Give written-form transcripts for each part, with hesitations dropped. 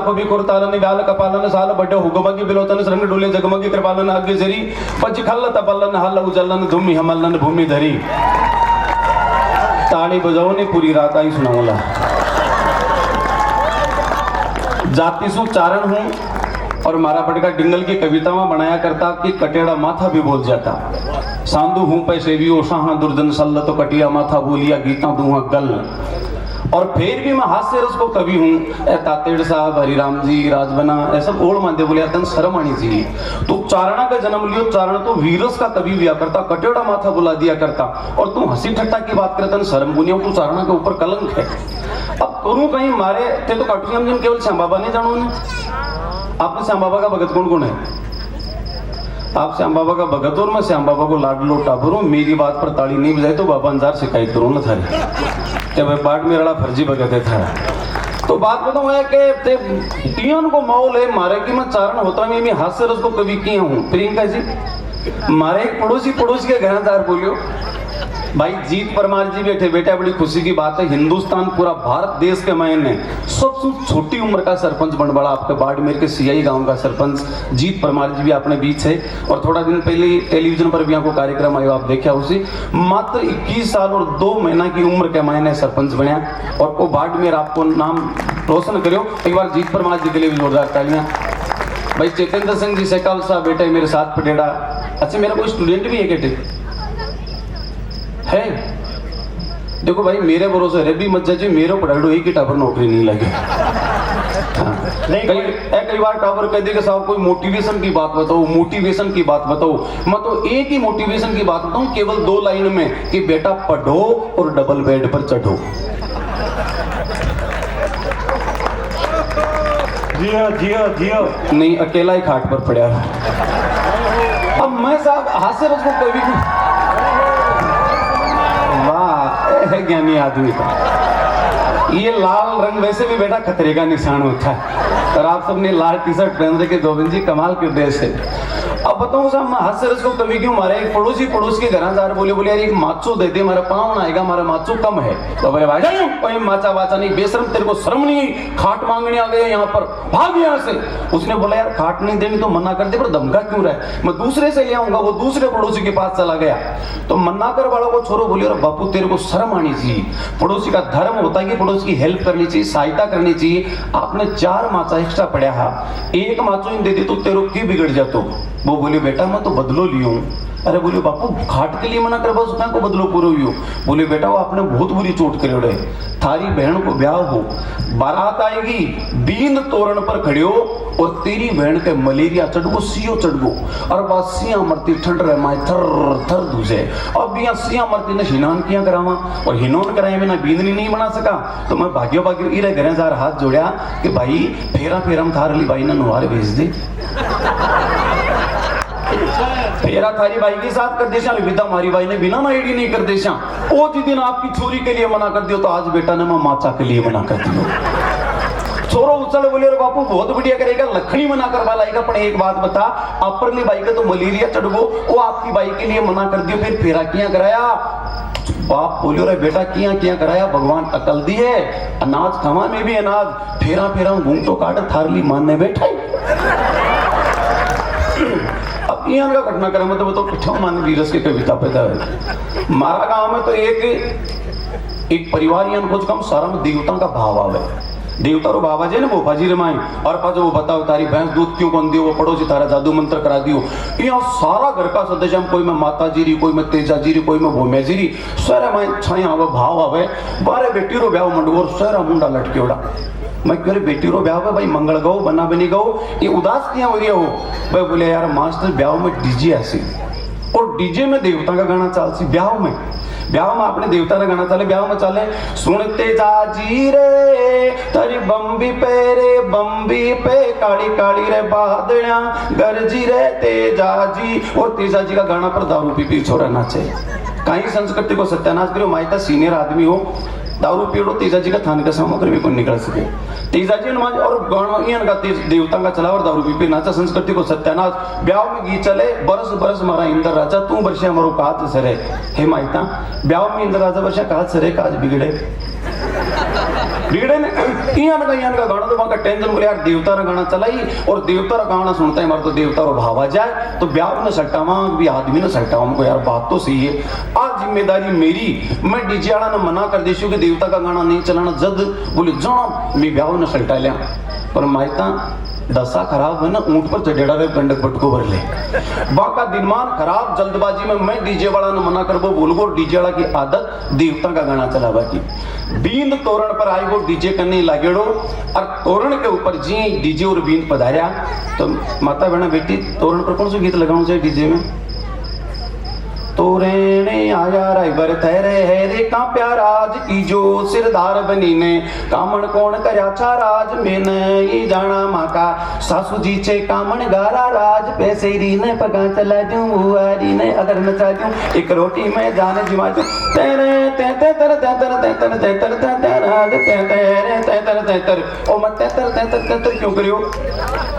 को भी कुरतालन व्याल कपालन साल बड्डे हुगमगी बिलोतन रंग डोले जगमगी कृपालन अग्गे जरी पच खल्ल तपलन हल उजलन धूमि हमलन भूमि धरी। ताली बजाओ ने पूरी रात आई सुनाऊंगा। जाति सु चारण हूं और मारा पटका डिंगल की कविता में बनाया करता कि कटेड़ा माथा भी बोल जाता। सांधु हूं पैसे भी ओषा दुर्जन सल्ल तो कटिया माथा बोलिया गीता दूंगा गल। और फिर भी मैं हास्य रस को कवि हूँ। तातेड़ साहब हरिराम जी राजबना ऐसा ओल्ड मानते बोले तन शर्म आनी चाहिए। तू चारणा का जन्म लियो, चारण तो वीरस का कवि हुआ करता, कटेड़ा माथा बुला दिया करता और तू हंसी ठट्टा की बात करता शर्म बुनिया, तू चारणा के ऊपर कलंक है। अब करूं कहीं मारे ते तो काटूम जिन केवल श्याम बाबा नहीं जानू ने। आपने श्याम बाबा का भगत कौन कौन है? आप श्याम बाबा का भगत और मैं श्याम बाबा को लाडलो टाबर हूं। मेरी बात पर ताली नहीं बजाई तो बाबा अंजार शिकायत करूं ना थारी क्या बाट में रड़ा फर्जी भगत है थारा। तो बात बताऊं है कि टियन को माहौल है मारे की मैं चारण होता मैं हास्य रस को कवि किया हूं। प्रियंका जी मारे एक पड़ोसी के घरादार बोलियो भाई जीत परमार जी बैठे बेटा, बड़ी खुशी की बात है। हिंदुस्तान पूरा भारत देश के मायने सबसे छोटी उम्र का सरपंच बन बड़ा आपके बाड़मेर के सियाई गांव का सरपंच जीत परमार जी भी अपने बीच है। और थोड़ा दिन पहले टेलीविजन पर भी आपको कार्यक्रम आयो, आप देखा उसी मात्र 21 साल और 2 महीना की उम्र के मायने सरपंच बनया और वो बाड़मेर आपको नाम रोशन करो। एक बार जीत परमार जी के लिए भी जोरदार तालियां। भाई चेतेंद्र सिंह जी सेकाल साहब बेटे मेरे साथ पटेड़ा। अच्छा मेरा कोई स्टूडेंट भी है केटे है? देखो भाई मेरे भरोसे रबी मत जाए, मेरे पढ़ाई एक ही टावर नौकरी नहीं लगे। कई बार टावर कह देगा साहब कोई मोटिवेशन की बात बताओ, मोटिवेशन की बात बताओ। मैं तो एक ही मोटिवेशन की बात बताऊं केवल 2 लाइन में कि बेटा पढ़ो और डबल बेड पर चढ़ो। जियो जियो जियो नहीं अकेला ही खाट पर पड़ा। अब मैं साहब हास्य रस को कभी है ज्ञानी आदमी का। ये लाल रंग वैसे भी बेटा खतरे का निशान होता है और आप सबने लाल टी शर्ट पहन रखे। गोविंद जी कमाल के ड्रेस है। अब बताऊं साहब मैं हास्य रस को कभी क्यों मारे। एक पड़ोस के घरादार बोले यार एक माचो दे दे, हमारा पाँव आएगा, हमारा माचो कम है। तो बोले भाई कोई माचा वाचा नहीं, बेशरम तेरे को शर्म नहीं, खाट मांगने आ गए यहाँ पर, भाग यहाँ से। उसने बोला यार खाट नहीं देनी तो मना कर दे, पर धमका क्यों रहा है, मैं दूसरे से ले आऊंगा। वो दूसरे पड़ोसी के पास चला गया तो मना कर वालों को छोड़ो, बोले अरे बापू तेरे को शर्म आनी चाहिए। पड़ोसी का धर्म होता है कि पड़ोसी की हेल्प करनी चाहिए, सहायता करनी चाहिए। आपने 4 माचा एक्स्ट्रा पड़ा है, एक माचो इन दे दे तो तेरे की बिगड़ जातो। वो बोले बेटा मैं तो बदलो लियो। अरे बोले बापू घाट के लिए मना कर बस उसमें को बदलो पूरा हुई। बोले बेटा वो आपने बहुत बुरी चोट करे उड़े, थारी बहन को ब्याह हो, बारात आएगी, बींद तोरण पर खड़े हो और तेरी बहन के मलेरिया चढ़गो, सीओ चढ़गो और बस सिया मरती ठंड रहे माए थर थर दूजे। अब यहाँ सिया मरती ने हिनान किया करावा और हिनोन कराए बिना बींदनी नहीं बना सका। तो मैं भाग्यो भाग्यो इरे घरे जार हाथ जोड़ा कि भाई फेरा फेरम थार ली भाई ना नुहार भेज दे। फेरा थारी भाई के साथ कर देशा, विदा मारी भाई ने बिना आईडी नहीं कर देशा। ओ जिस दिन आपकी छोरी के लिए मना कर दियो तो आज बेटा ने मैं माचा के लिए मना कर दियो। छोरो उछल बोले अरे बापू बहुत बढ़िया करेगा, लखनी मना करवा लाएगा। पर एक बात बता अपरली बाई का तो मलेरिया चढ़गो, वो आपकी बाई के लिए मना कर दियो, फिर फेरा किया कराया। बाप बोलियो रे बेटा किया कराया, भगवान अकल दी है, अनाज खमा में भी अनाज, फेरा फेरा घूमटो काट थारली मानने बैठा। अब यहाँ का घटनाक्रम मतलब तो पिठा मान वीरस की कविता पैदा है। मारा गांव में तो एक परिवार यहाँ कुछ कम सारा में देवता का भाव आवे। देवता रो बाबा जी ने वो बाजी रमाई और पाछो वो बताओ तारी भैंस दूध क्यों कौन दियो, वो पड़ोसी तारा जादू मंत्र करा दियो। यहाँ सारा घर का सदस्य कोई में माता जी री, कोई में तेजा जी री, कोई में भूमे जी री, सारे में छाया आवे भाव आवे। बारे बेटी रो ब्याह मंडवो सारा मुंडा लटके उड़ा। मैं कह बेटी रो ब्याह भाई मंगल गो बना बनी गो, ये उदास किया हो रही हो भाई। बोले यार मास्टर ब्याह में डीजे ऐसी और डीजे में देवता का गाना चाल सी। ब्याह में अपने देवता का गाना चले, ब्याह में चले सुनते जाजी रे तारी बम्बी पे रे, बम्बी पे काली काली रे बादलियां गरजी रे तेजाजी। और तेजाजी का गाना पर दारू पी छोरा नाचे। कहीं संस्कृति को सत्यानाश करो, माइता सीनियर आदमी हो दारू पीड़ो तेजाजी का थाने का सामग्री भी कौन निकल सके। तेजाजी नमाज और गणियन का देवता का चला और दारू पी नाचा, संस्कृति को सत्यानाश। ब्याह में गीत चले बरस बरस मारा इंद्र राजा तू वर्षा मारो काज सरे। हे माइता ब्याह में इंद्र राजा वर्षा काज सरे काज बिगड़े। बिगड़े ने इयान का गाना तो वहां का टेंशन बोले यार देवता रा गाना चलाई और देवता रा गाना सुनता है मार तो देवता रो भाव आ जाए तो ब्याह न सटावा भी आदमी न सटावा हमको यार बात तो सही है आज जिम्मेदारी मेरी मैं डीजे वाला ने मना कर देशू कि देवता का गाना नहीं चलाना जद बोले जाना मैं ब्याह न सटा लिया पर मायता दशा खराब है ना ऊंट पर चढ़ेड़ा रहे गंडक पटको भर ले बाका दिनमान खराब जल्दबाजी में मैं डीजे वाला ने मना कर वो बोल गो डीजे वाला की आदत देवता का गाना चलावा की बींद तोरण पर आई वो डीजे करने लागेड़ो और तोरण के ऊपर जी डीजे और बींद पधारिया तो माता बहना बेटी तोरण पर कौन सा गीत लगाना चाहिए डीजे में तोरेने आया राइबर तेरे है रे का प्याराज की जो सिरदार बनी ने कामण कौन करया छा राज में नहीं जाना माका सासू जी चे कामण गारा राज पैसे री ने पगा चला दूं बुआरी ने अगर नचा दूं एक रोटी में जाने जिमा दूं तेरे ते ते तर ते तर ते तर ते तर ते राज ते तेरे ते तर ते तर ओ मत ते तर ते तर क्यों करियो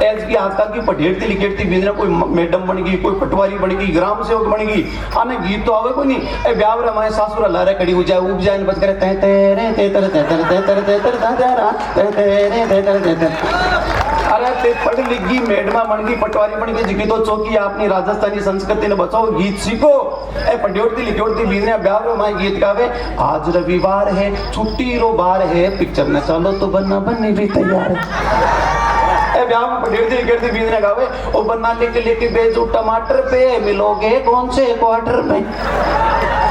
एज की आजकल की पढ़ेड़ती लिखेड़ती बिंद्रा कोई मैडम बन गई कोई पटवारी बन गई ग्राम सेवक बन गई आने गीत तो आवे कोई नहीं ए ब्याह रे माए सासुर लारे कड़ी हो जाए उब जाए बच करे ते तेरे ते तर ते तर ते तर ते तर दादा ते तेरे ते तर ते तर अरे ते पढ़ लिख गई मैडमा बन गई पटवारी बन गई जिकी तो चौकी अपनी राजस्थानी संस्कृति ने बचाओ गीत सीखो ए पढ़ोड़ती लिखोड़ती बिंद्रा ब्याह रे माए गीत गावे आज रविवार है छुट्टी रो बार है पिक्चर में चलो तो बनना बनने भी तैयार है ब्याह में पढ़ेड़ती लिखेड़ती बींदने गावे ओ बन्ना लेके बेचू टमाटर पे मिलोगे कौन से क्वार्टर में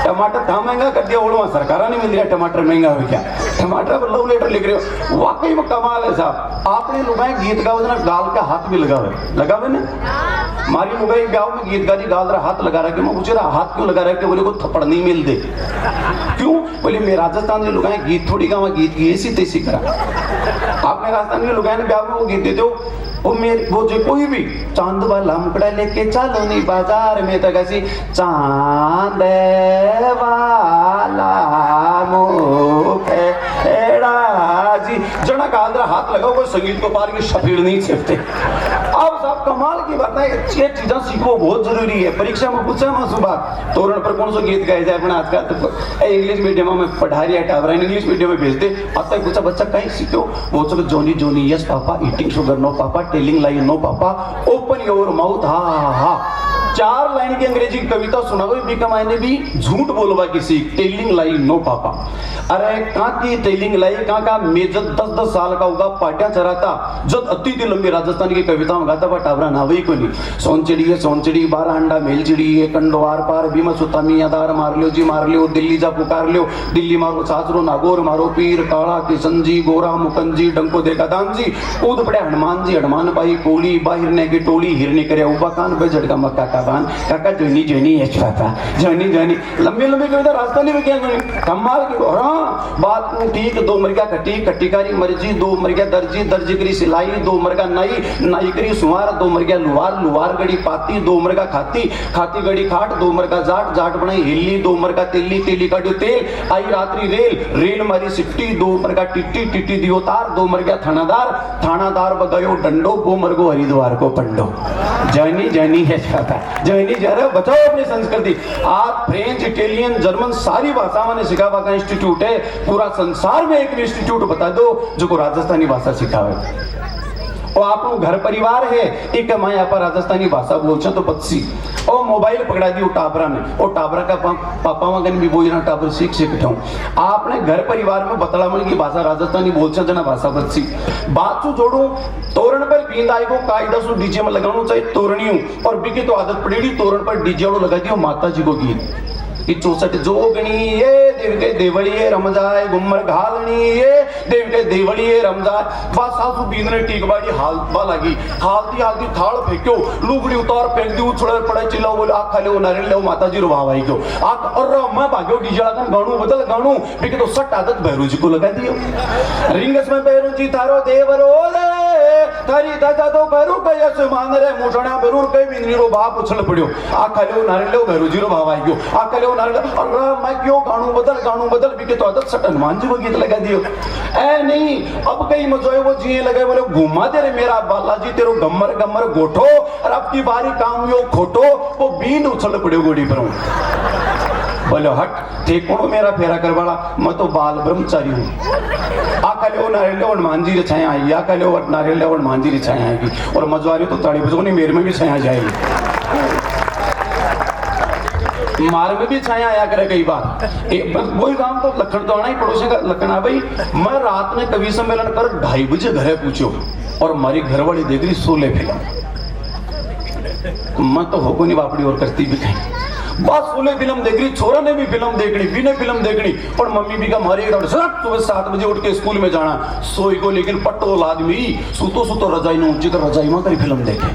टमाटर था महंगा कर दिया ओड़वा सरकारा नहीं मिल रहा टमाटर महंगा हो क्या टमाटर पर लव लेटर लिख रहे हो वाकई में कमाल है साहब आपने लुगाए गीत गाओ ना गाल का हाथ भी लगावे ना मारी लुगाई गाँव में गीत गाती गाल रहा हाथ लगा रहा कि मैं पूछ रहा हाथ क्यों लगा रहा कि बोले को थप्पड़ नहीं मिल दे क्यों बोले मैं राजस्थान से लुगाए गीत थोड़ी गाँव गीत की ऐसी तैसी करा आपने राजस्थान के लुगाए ने ब्याह में वो गीत देते हो वो जो कोई भी चांद वाला मुकड़ा लेके चलो नहीं बाजार में तो कैसी चांद वाला मुखेड़ा जी जना का अंदर हाथ लगाओ कोई संगीत को पार की शफीड़ नहीं छिपते अब साहब कमाल की बात है ये चीजें सीखो बहुत जरूरी है परीक्षा में पूछा मैं सुबह तोरण पर कौन सा गीत गाया जाए अपना आज का तो इंग्लिश मीडियम में पढ़ा रही है टावरा इंग्लिश मीडियम में भेजते अब तक पूछा बच्चा कहीं सीखो वो सब Johnny Johnny yes papa eating sugar no papa telling lies no papa open your mouth ha ha हा 4 लाइन की अंग्रेजी कविता सुनाओ बीका मायने भी झूठ बोलवा किसी टेलिंग लाई नो पापा अरे कहाँ की टेलिंग लाई कहाँ का मैं जब 10-10 साल का होगा पाटिया चराता जब अति लंबी राजस्थान की कविता में गाता टावरा ना वही कोई नहीं सोनचिड़ी 12 अंडा मेल चिड़ी है कंडो आर पार भीमा सुता मियादार मार लियो जी मार लियो दिल्ली जा पुकार लियो दिल्ली मारो सासरो नागौर मारो पीर काला किशन जी गोरा मुकंजी डंको देखा दान जी कूद पड़े हनुमान जी हनुमान बाई कोली बाहिरने की टोली हिरने करे उबा कान पे झटका मक्का का बान काका जोनी एच पापा जोनी लंबी कविता राजस्थानी में क्या कमाल की बात ठीक 2 मरगा कट्टी कारी मर्जी 2 मरगा दर्जी करी सिलाई 2 मरगा नाई करी सुवार 2 मरगा लुवार गड़ी पाती 2 मरगा खाती गड़ी खाट 2 मरगा जाट बनाई हिल्ली 2 मरगा तेली काटियो तेल आई रात्रि रेल मारी सिट्टी 2 मरगा टिट्टी दियो तार 2 मरगा थानादार बगायो डंडो 2 मरगो हरिद्वार को पंडो जर्नी है पापा जर्नी जा रहे बताओ अपनी संस्कृति आप फ्रेंच इटालियन जर्मन सारी भाषाओं ने सिखावा का इंस्टीट्यूट है पूरा संसार में एक इंस्टीट्यूट बता दो जो को राजस्थानी भाषा सिखावे और आप घर परिवार है एक मैं यहाँ पर राजस्थानी भाषा बोलते तो बच्ची और मोबाइल पकड़ा दी टाबरा में और टाबरा का पापा मगन भी बोल टाबर सीख आपने घर परिवार में बतला मन की भाषा राजस्थानी बोलते जना भाषा बच्ची बात चू जोड़ू तोरण पर बींद आई को कायदा सु डीजे में लगाना चाहिए तोरणियों और बिकी तो आदत पड़ेगी तोरण पर डीजे लगा दियो माता जी को गीत कि 64 जोगणी ये देव के देवड़िए रमजाए गुम्मर घालनी ये देव के देवड़िए रमजाए बस सासू बींदने टीकबाड़ी हालबा लगी हालती थाल फेंक्यो लुगड़ी उतार फेंक दी उछड़े पड़े चिल्लाओ बोले आख खाले नारियल ले माता जी रुवा भाई को आख और मैं भाग्यो डीजे लगन गाणू बदल गाणू बिके तो सट आदत भैरू जी को लगा दियो रिंगस में भैरू जी थारो देवरो रे थारी दादा तो भैरू कय से मान रे मुठणा भैरू कई बिंदनी रो बाप उछल पड़ियो आख खाले नारियल ले भैरू जी रो भाई को आख खाले मैं क्यों गाणू बदल भी के तो आदत सट हनुमान जी को गीत लगा दियो ए नहीं अब कई मजोए वो जिए लगे बोले घुमा दे रे मेरा बालाजी तेरो गम्मर गोठो और अब की बारी काम यो खोटो वो बीन उछल पड़े गोड़ी पर बोले हट थे कौन मेरा फेरा करवाड़ा, मैं तो बाल ब्रह्मचारी हूँ। आकाले वो नारियल और मांझी रे छाया आएगी, आकाले वो नारियल और मांझी रे छाया आएगी, और मजवारी तो ताड़ी बजो नहीं मेरे में भी छाया जाएगी, मार में भी छाया आया करे कई बार। वही काम तो लखन तो आना ही पड़ोसी का लखन आ भाई। मैं रात में कवि सम्मेलन कर 2:30 बजे घरे पूछो और हमारी घरवाली देख रही 16 फिल्म। मैं तो होको नहीं बापड़ी और करती भी कहीं बस 16 फिल्म देख रही, छोरा ने भी फिल्म देखनी, भी फिल्म देखनी, और मम्मी भी का मारी सुबह 7 बजे उठ के स्कूल में जाना सोई को, लेकिन पट्टोल आदमी सुतो सुतो रजाई में ऊंची कर रजाई में करी फिल्म देखे।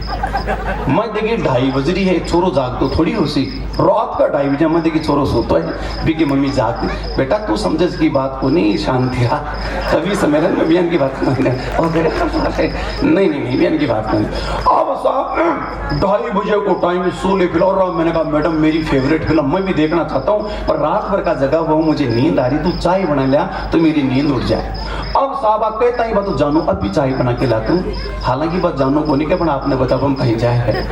मैं देखी 2:30 बज रही है, छोरो जाग तो थोड़ी हो सी, रात का 2:30 बजे मैं देखी छोरो सोतो है भी की मम्मी जाग, बेटा तू समझ की बात को नहीं, शांति रहा, तभी सम्मेलन में बयान की बात नहीं बयान की बात नहीं। अब साहब 2:30 बजे को टाइम 16 फिल्म, और मैंने कहा मैडम मेरी फेवरेट फिल्म मैं भी देखना चाहता हूँ, पर रात भर का जगह वो मुझे नींद आ रही, तू चाय बना लिया तो मेरी नींद उठ जाए। अब साहब आप कहता ही बात तो जानू अब भी चाय बना के लाता हूँ, हालांकि बात जानू को नहीं क्या बना, आपने बता हम कहीं जाए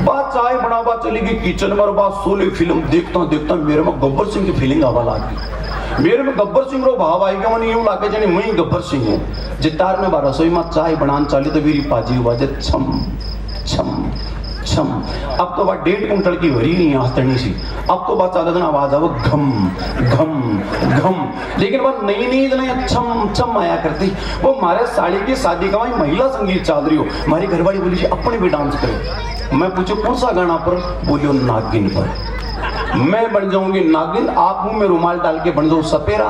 बात चाय बना बात चली गई किचन में, और बात 16 फिल्म देखता मेरे में गब्बर सिंह की फीलिंग आवा लगी, मेरे में गब्बर सिंह रो भाव आई गया, यूं लाके जाने मैं गब्बर सिंह हूँ। जितार में बार रसोई में चाय बनाने चली तो मेरी पाजी बाजे छम छम छम। अब तो बात 1.5 कुंटल की भरी नहीं हथनी सी, अब तो बात चाले आवाज आओ घम घम घम, लेकिन वह नई नींद छम छम आया करती। वो हमारे साड़ी की शादी का वही महिला संगीत चल रही हो, हमारी घरवाली बोली जी अपने भी डांस करे। मैं पूछू कौन सा गाना पर, बोलियो नागिन पर। मैं बन जाऊंगी नागिन, आप मुंह में रुमाल डाल के बन जाओ सपेरा।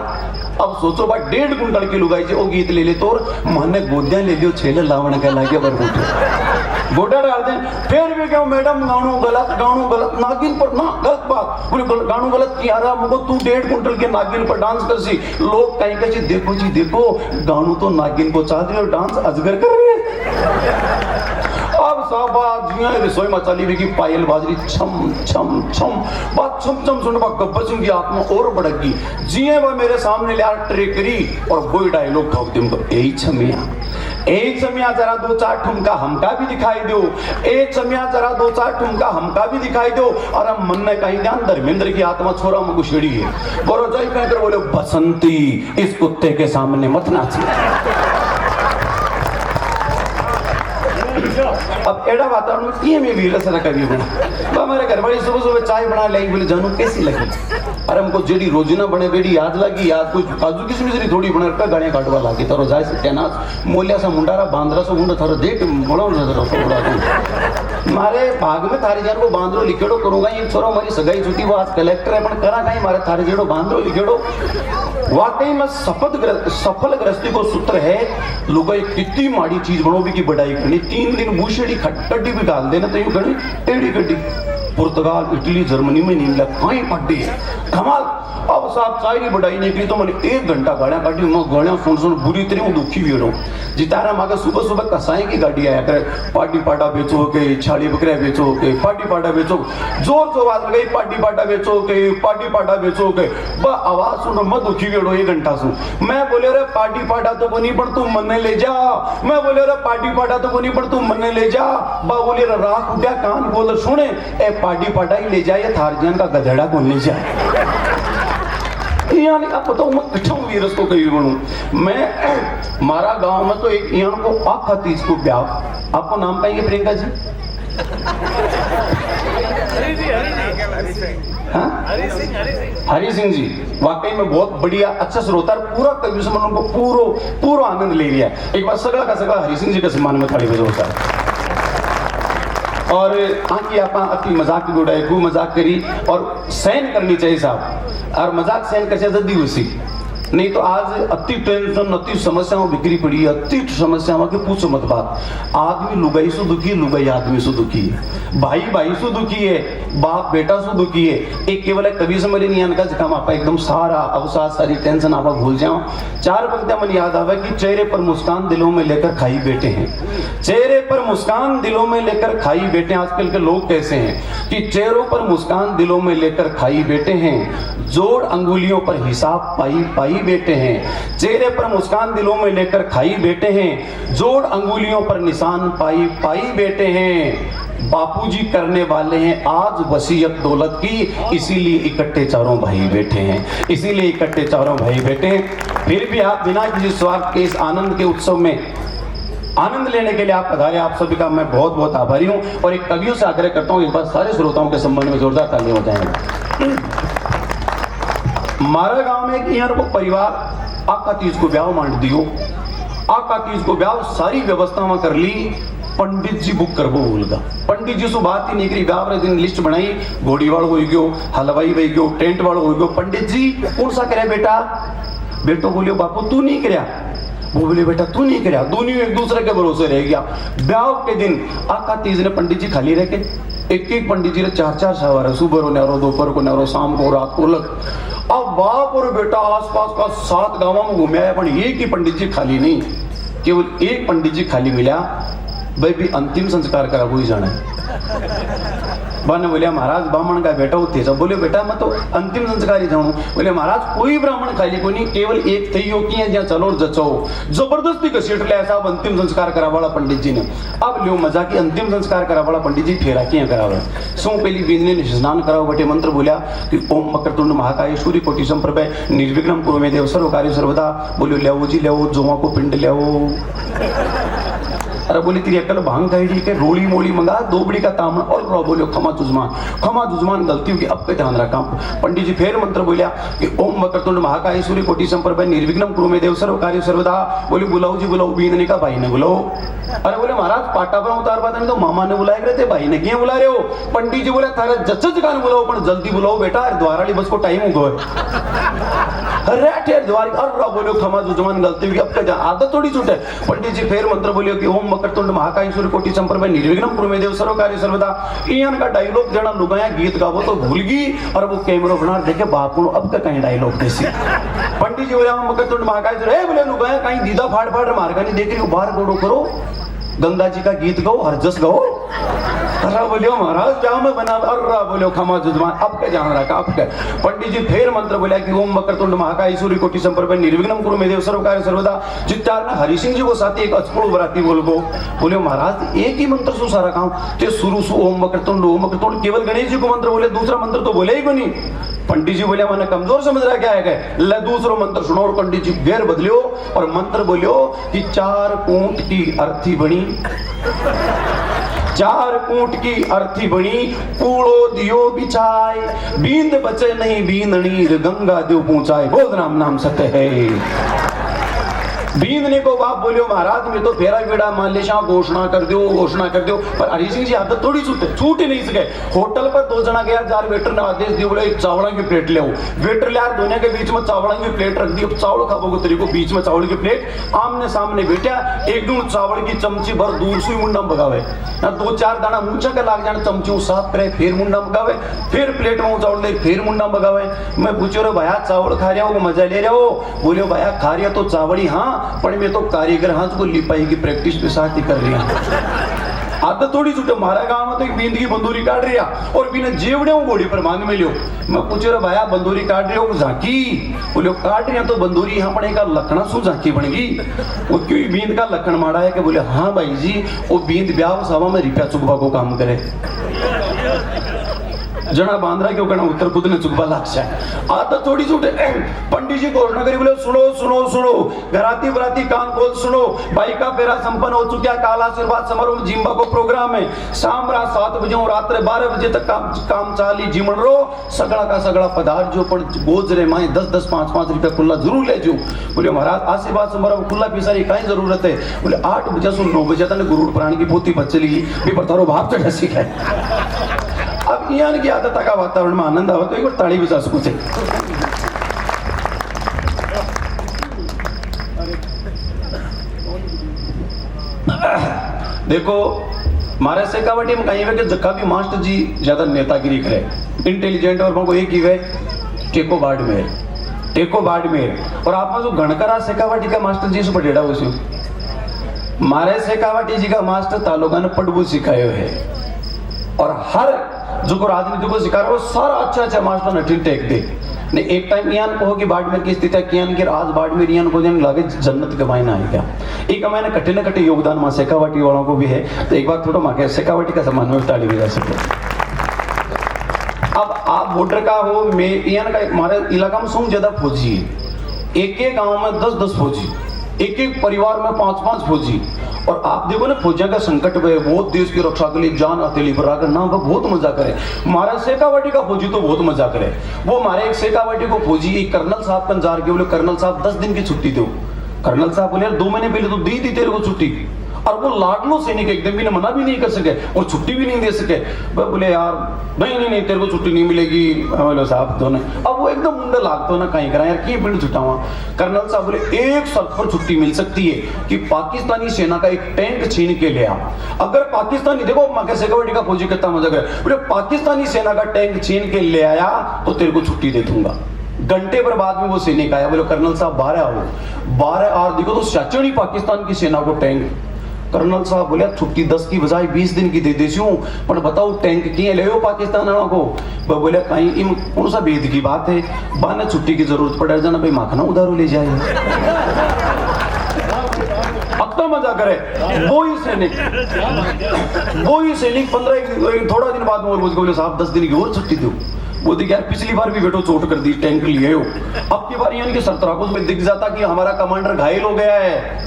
अब सोचो भाई 1.5 कुंटल की लुगाई से वो गीत ले ले, तो मन गोदियां ले लियो छेले लावण के लागे पर गोटा डाल दें, फिर भी क्यों मैडम गानू गलत नागिन पर ना गलत बात, बोले गानू गलत किया रहा मुझको, तू 1.5 कुंटल के नागिन पर डांस कर सी। लोग कहीं कहीं देखो जी देखो गानू तो नागिन को चाह रही और डांस अजगर कर रही है। अब साहब रसोई में चली हुई की पायल बाजरी छम छम छम, बात छम छम सुन गब्बर सिंह की आत्मा और भड़की, जिये वह मेरे सामने लिया ट्रे करी और वही डायलॉग ठोक दी उनको, यही छमिया एक समिया जरा 2-4 ठुमका हमका भी दिखाई दो, एक समिया जरा 2-4 ठुमका हमका भी दिखाई दो। और हम मन ने कहीं ध्यान धर्मेंद्र की आत्मा छोरा में घुसेड़ी है, बोलो जय कहकर बोले बसंती इस कुत्ते के सामने मत नाची। अब एड़ा वातावरण में किए में भी रसना कभी बना, तो हमारे घर वाली सुबह सुबह चाय बना लाई, बोले जानू कैसी लगी, अरे हमको जेडी रोजिना बने बेड़ी याद लगी, याद कुछ काजू किशमिश नहीं थोड़ी बने का गाने काटवा लागी, तारो जाय से कहना मोलिया सा मुंडारा बांद्रा सा मुंडा थारो देख बोला मारे भाग में थारे जान को बांद्रो लिखेड़ो करूंगा, ये छोरो हमारी सगाई छुट्टी वो आज कलेक्टर है, पर करा कहीं मारे थारे जेड़ो बांद्रो लिखेड़ो। वाकई में सफल गृहस्थी को सूत्र है, लोग कितनी माड़ी चीज बनो भी की बढ़ाई करनी, 3 दिन बूशेड़ी खट्टी भी डाल देना तो यूं करनी टेढ़ी गड्डी, पुर्तगाल इटली जर्मनी में नहीं मिला कहीं पड्डी कमाल। अब साहब शायरी बढ़ाई नहीं की तो मैंने 1 घंटा गाड़ियां काटी, मैं गाड़ियां सुन बुरी तरह दुखी भी हो जितारा मांगा सुबह सुबह कसाई की गाड़ी आया करे, पार्टी पाटा बेचो के, छाड़ी बकरिया बेचो के, पार्टी पाटा बेचो, जोर से आवाज लगाई पार्टी पाटा बेचो के, पार्टी पाटा बेचो के, आवाज सुन मैं दुखी भी हो 1 घंटा सुन। मैं बोले रे पार्टी पाटा तो बनी पर तू मन ले जा, मैं बोले रे पार्टी पाटा तो बनी पर तू मन ले जा, बा बोले रे राख उठा कान खोल सुने ए पार्टी पाटा ही ले जाए थारजियन का गधेड़ा कौन ले जाए। यानी आप बताओ मैं कठा वीरस को कहीं बनूं मैं, मारा गांव में तो एक यहाँ को आखा तीज को ब्याह, आपको नाम पाएंगे प्रियंका जी? हरी सिंह जी वाकई में बहुत बढ़िया अच्छा श्रोता, पूरा कवि सम्मान को पूरा आनंद ले लिया। एक बार सगड़ा का सगड़ा हरी सिंह जी के सम्मान में थाली बजो होता है। और आकी आप अति मजाक गुड़ाई खूब मजाक करी और सहन करनी चाहिए साहब, और मजाक सहन कर जल्दी उसी नहीं तो आज अति टेंशन अति समस्याओं बिखरी पड़ी है, अति समस्याओं के पूछो मत बात। आदमी लुगाई से दुखी है, लुगाई आदमी से दुखी है, भाई भाई से दुखी है, बाप बेटा से दुखी है। एक केवल कवि से मेरे नहीं आने का काम आपा एकदम सारा अवसाद सारी टेंशन आपा भूल जाओ। 4 पंक्तियां मन याद आवे कि चेहरे पर मुस्कान दिलों में लेकर खाई बैठे हैं, चेहरे पर मुस्कान दिलों में लेकर खाई बैठे हैं। आजकल के लोग कैसे हैं कि चेहरों पर मुस्कान दिलों में लेकर खाई बैठे हैं, जोड़ अंगुलियों पर हिसाब पाई पाई बैठे हैं। चेहरे पर मुस्कान दिलों में लेकर खाई बैठे हैं, जोड़ अंगुलियों पर निशान पाई पाई बैठे हैं। बापूजी करने वाले हैं आज वसीयत दौलत की, इसीलिए इकट्ठे चारों भाई बैठे हैं, इसीलिए इकट्ठे चारों भाई बैठे हैं। फिर भी आप बिना किसी स्वार्थ के इस आनंद के उत्सव में आनंद लेने के लिए आप पधारे, आप सभी का मैं बहुत बहुत आभारी हूं। और एक कवियों से आग्रह करता हूं, एक बार सारे श्रोताओं के संबंध में जोरदार ताली हो जाएंगे। हमारे गांव में एक यहाँ को परिवार आका तीज को ब्याह मांड दियो, आका तीज को ब्याह सारी व्यवस्था कर ली, पंडित जी बुक करबो भूलगा। पंडित जी से बात ही नहीं करी, ब्याह वाले दिन लिस्ट बनाई, घोड़ी वालों हो गयो, हलवाई वही गयो, टेंट वालों हो गयो। पंडित जी कौन सा करे बेटा? बेटो बोलियो बापू तू नहीं करया। वो बोले बेटा तू नहीं करया। दोनों एक दूसरे के भरोसे रह गया। ब्याह के दिन आका तीज ने पंडित जी खाली रह के एक एक पंडित जी ने 4-4 सवार, सुबह को न्यारो, दोपहर को न्यारो, शाम को, रात को लग। अब बाप और बेटा आसपास का 7 गांवों में घूमे आया, पर एक ही पंडित जी खाली नहीं, केवल एक पंडित जी खाली मिला। भाई भी अंतिम संस्कार करा वो ही जाना है। बने बोलिया महाराज ब्राह्मण का बेटा होते सब। बोले बेटा मैं तो अंतिम संस्कार ही जाऊं। बोले महाराज कोई ब्राह्मण खाली को नहीं, केवल एक थी की है जहाँ चलो जचो। जबरदस्ती घसीट ले ऐसा अंतिम संस्कार करा वाला पंडित जी ने। अब लियो मजा की अंतिम संस्कार करा वाला पंडित जी फेरा किया करा हुआ। सो पहली बींद ने स्नान कराओ बटे मंत्र बोलिया कि ओम मकरतुंड महाकाय सूर्य कोटि संप्रभय निर्विघ्नं कुरु मे देव सर्व कार्य सर्वदा। बोलो ले जी ले जोमा को पिंड ले। अरे बोली तेरी अकल भांग खाई के रोली मोली मंगा दोबड़ी का तामन और बोलो खमा जुजमान गलती होगी, अब पे ध्यान रखा। पंडित जी फिर मंत्र बोलिया कि ओम वक्रतुंड महाकाय सूर्य कोटि संप्रभय निर्विघ्नं कुरु मे देव सर्व कार्य सर्वदा। बोली बुलाओ जी बुलाओ। बीन ने कहा भाई ने बुलाओ। अरे बोले महाराज पाटा पर उतार बात नहीं तो मामा ने बुलाए गए थे, भाई ने क्यों बुला रहे हो? पंडित जी बोले थारे जच्च गान बुलाओ पर जल्दी बुलाओ बेटा, द्वाराली बस को टाइम हो गया। अरे ठेर द्वारी अरे बोलो खमा जुजमान गलती होगी, अब क्या आदत थोड़ी छूटे। पंडित जी फिर मंत्र बोलियो कि ओम मकरतुंड महाकाय सूर्य कोटि संप्रभय निर्विघ्नं कुरु मे देव सर्व कार्य सर्वदा। इयान का डायलॉग जना लुगाया गीत गावो तो भूल गई और वो कैमरा बना देखे बापू अब का कहीं डायलॉग देसी। पंडित जी बोले मकरतुंड महाकाय सूर्य बोले लुगाया कहीं दीदा फाड़ फाड़ मारगा नहीं देख रही बाहर गोड़ो करो, गंगा जी का गीत गाओ, हरजस गाओ। अरे बोलियो महाराज क्या मैं बना। अरे बोलियो खमा जुजमान अब क्या जान रखा अब क्या। पंडित जी फिर मंत्र बोला कि ओम वक्रतुंड महाकाय सूर्य कोटि संप्रभय निर्विघ्नं कुरु मे देव सर्व कार्य सर्वदा। जित्यार ना हरि सिंह जी को साथी एक अचपुड़ बराती बोल गो। बोलियो महाराज एक ही मंत्र सु सारा काम ते शुरू सु ओम वक्रतुंड केवल गणेश जी को मंत्र बोले, दूसरा मंत्र तो बोले ही को नहीं। पंडित जी बोले मैंने कमजोर समझ रहा क्या है, ले दूसरा मंत्र सुनो। और पंडित जी घेर बदलियो और मंत्र बोलियो कि 4 कूट की अर्थी बनी, 4 कूट की अर्थी बनी, कूड़ो दियो बिछाए, बींद बचे नहीं बींदनी, गंगा देव पहुंचाए। बोल राम नाम सत्य है। बींदने को बाप बोलियो महाराज में तो फेरा वेड़ा मान ले घोषणा कर दो। पर हरि सिंह जी आदत थोड़ी छूट ही नहीं सके। होटल पर 2 जना गया, 4 वेटर ने आदेश दिया बोले चावड़ा की प्लेट ले आओ। वेटर ले यार दोनों के बीच में चावड़ा की प्लेट रख दी। चावल खाओगे तेरे बीच में चावल की प्लेट आमने सामने बैठा, एक दूर चावल की चमची भर दूर से मुंडा भगावे, 2-4 दाना मुंचा के लाग जाने, चमची साफ करे, फिर मुंडा भगावे, फिर प्लेट में चावल दे, फिर मुंडा भगावे। मैं पूछो रे भैया चावल खा रहे हो मजा ले रहे हो? बोलियो भैया खा रही तो चावल ही हाँ, पर मैं तो कारीगर हाथ को लिपाई की प्रैक्टिस के साथ ही कर रही हूं। आदत थोड़ी छूटे। हमारा गांव में तो एक बींद की बंदूरी काट रही और बिना जेवड़े हूं घोड़ी पर मांग में लियो। मैं पूछ रहा भाया बंदूरी काट रहे हो झांकी? बोले काट रही तो बंदूरी यहाँ पड़ेगा लखना सु झांकी बनेगी। वो क्यों बींद का लखन मारा है कि बोले हाँ भाई जी वो बींद ब्याह सभा में रिपया चुकवा को काम करे। जना बांद्रा क्यों कहना उत्तर खुद ने चुकवा लाख आदत थोड़ी छूटे। पंडित जी घोषणा करी बोले सुनो सुनो सुनो, घराती बराती कान खोल सुनो, भाई का फेरा संपन्न हो चुका, काला आशीर्वाद समारोह में जिम्बा को प्रोग्राम है। शाम रात 7 बजे और रात 12 बजे तक काम चाली जिमन रो सगड़ा का सगड़ा पदार्थ जो पण बोझ रे माए 10-10 5-5 रुपया खुला जरूर ले जो। बोले महाराज आशीर्वाद समारोह खुला पिसारी कहीं जरूरत है? बोले 8 बजे से 9 बजे तक गुरुड़ प्राण की पोती बचली भी पर तारो भाव चढ़ा सीख है। अब यहाँ की आदत का वातावरण में आनंद आवा तो एक बार ताड़ी बजा सको थे। देखो हमारे शेखावाटी में कहीं कि जक्का भी मास्टर जी ज्यादा नेतागिरी करे, इंटेलिजेंट और को एक ही है टेको बाड़मेर और आप जो गणकरा शेखावाटी का मास्टर जी से पटेड़ा हो मारे शेखावाटी जी का मास्टर तालुका ने पटबू सिखाए है और हर जो को राजनीति को सिखा रहा सारा अच्छा मास्टर नठी टेक दे। ने एक टाइम यान को कि बाड़मेर की स्थिति कियान कि आज बाड़मेर यान को जन लागे जन्नत के मायना है क्या। एक मैंने कटे न कटे योगदान मां शेखावाटी वालों को भी है, तो एक बार थोड़ा माँ शेखावाटी का सम्मान में ताली भी जा सके। अब आप बॉर्डर का हो, मैं यान का हमारे इलाका में सौ ज्यादा फौजी है, एक एक गांव में 10-10 फौजी, एक एक परिवार में 5-5 फौजी। और आप देखो ना फौजियों का संकट में बहुत देश की रक्षा के लिए जान हथेली पर आकर ना वो बहुत मजा करे। हमारा शेखावाटी का फौजी तो बहुत मजा करे। वो हमारे एक शेखावाटी को फौजी एक कर्नल साहब कंजार के बोले कर्नल साहब 10 दिन की छुट्टी दो। कर्नल साहब बोले यार 2 महीने पहले तो दी थी तेरे को छुट्टी, और वो लाडलो सैनिक एकदम भी मना भी नहीं कर सके और छुट्टी भी नहीं दे सके। बोले यार नहीं तेरे को छुट्टी नहीं मिलेगी। बोले साहब दोनों अब वो एकदम मुंडा लागतो ना कहीं करा यार की पिंड छुट्टावा। कर्नल साहब बोले एक शर्त पर छुट्टी मिल सकती है कि पाकिस्तानी सेना का एक टैंक छीन के ले आ। अगर पाकिस्तानी देखो माँ शेखावाटी का फौजी कितना मजा करे, बोले पाकिस्तानी सेना का टैंक छीन के ले आया तो तेरे को छुट्टी दे दूंगा। घंटे पर बाद में वो सैनिक आया, बोले कर्नल साहब बाहर आओ। बाहर और देखो तो सचड़ी पाकिस्तान की सेना को टैंक। कर्नल साहब बोले छुट्टी 10 की बजाय 20 दिन की दे देसी हूं, पर बताओ टैंक किए ले पाकिस्तान वालों को। बोले कहीं कौन सा भेद की बात है, बाने छुट्टी की जरूरत पड़े जाना भाई माखना उधारो ले जाए। अपना मजा करे वो ही सैनिक 15 थोड़ा दिन बाद में बोले साहब 10 दिन की और छुट्टी दो। वो देखिए यार पिछली बार भी बेटो चोट कर दी टैंक लिए हो, अब की बार यानी कि सरतराकुस में दिख जाता कि हमारा कमांडर घायल हो गया है,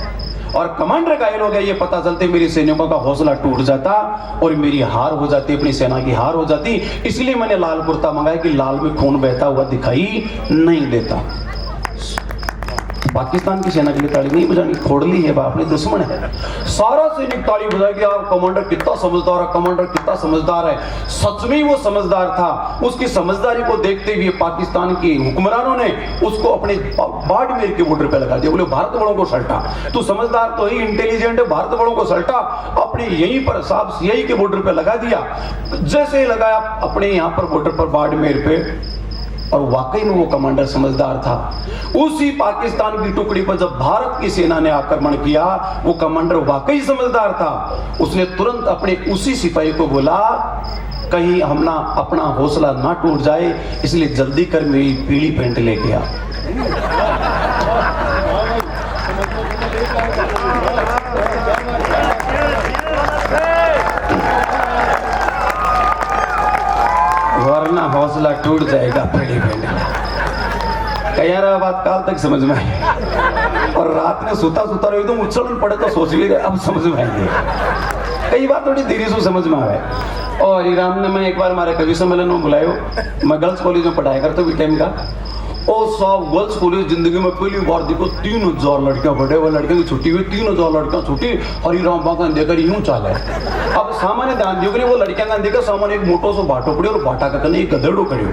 और कमांडर घायल हो गया ये पता चलते मेरी सैनिकों का हौसला टूट जाता और मेरी हार हो जाती, अपनी सेना की हार हो जाती। इसलिए मैंने लाल कुर्ता मंगाया कि लाल में खून बहता हुआ दिखाई नहीं देता। पाकिस्तान की सेना के लिए ताली नहीं बजानी, खोड़ली है बाप ने दुश्मन है। सारा सैनिक ताली बजाएगी यार कमांडर कितना समझदार है, कमांडर कितना समझदार है। सच में वो समझदार था। उसकी समझदारी को देखते हुए पाकिस्तान के हुक्मरानों ने उसको अपने बाड़मेर के बॉर्डर पे लगा दिया। बोले भारत वालों को सल्टा, तू समझदार तो ही इंटेलिजेंट है, भारत वालों को सल्टा, अपने यहीं पर साहब यही के बॉर्डर पे लगा दिया। जैसे ही लगाया अपने यहाँ पर बॉर्डर पर बाड़मेर पे, और वाकई में वो कमांडर समझदार था। उसी पाकिस्तान की टुकड़ी पर जब भारत की सेना ने आक्रमण किया, वो कमांडर वाकई समझदार था। उसने तुरंत अपने उसी सिपाही को बोला कहीं हम अपना हौसला ना टूट जाए, इसलिए जल्दी कर मेरी पीली पेंट लेके आ। वरना हौसला टूट जाएगा पीली पेंट। यार बात काल तक समझ में आई, और रात में सुता रहो एकदम उछलन पड़े तो सोच ली अब समझ में आएंगे। कई बात थोड़ी धीरे से समझ में आए। और हरिराम ने मैं एक बार हमारे कवि सम्मेलन में बुलायो, मैं गर्ल्स कॉलेज में पढ़ाया करता हूँ टाइम का। और सब गर्ल्स कॉलेज जिंदगी में पहली बार देखो 3000 लड़कियां बढ़े हुए, लड़कियों की छुट्टी हुई 3000 लड़कियां छुट्टी। हरिराम बागा देकर यूं चाले। अब सामान्य ध्यान दियो कि वो लड़कियां का देखा सामान्य एक मोटो सो बाटो पड़े और बाटा का कने एक गधेड़ो खड़ियो।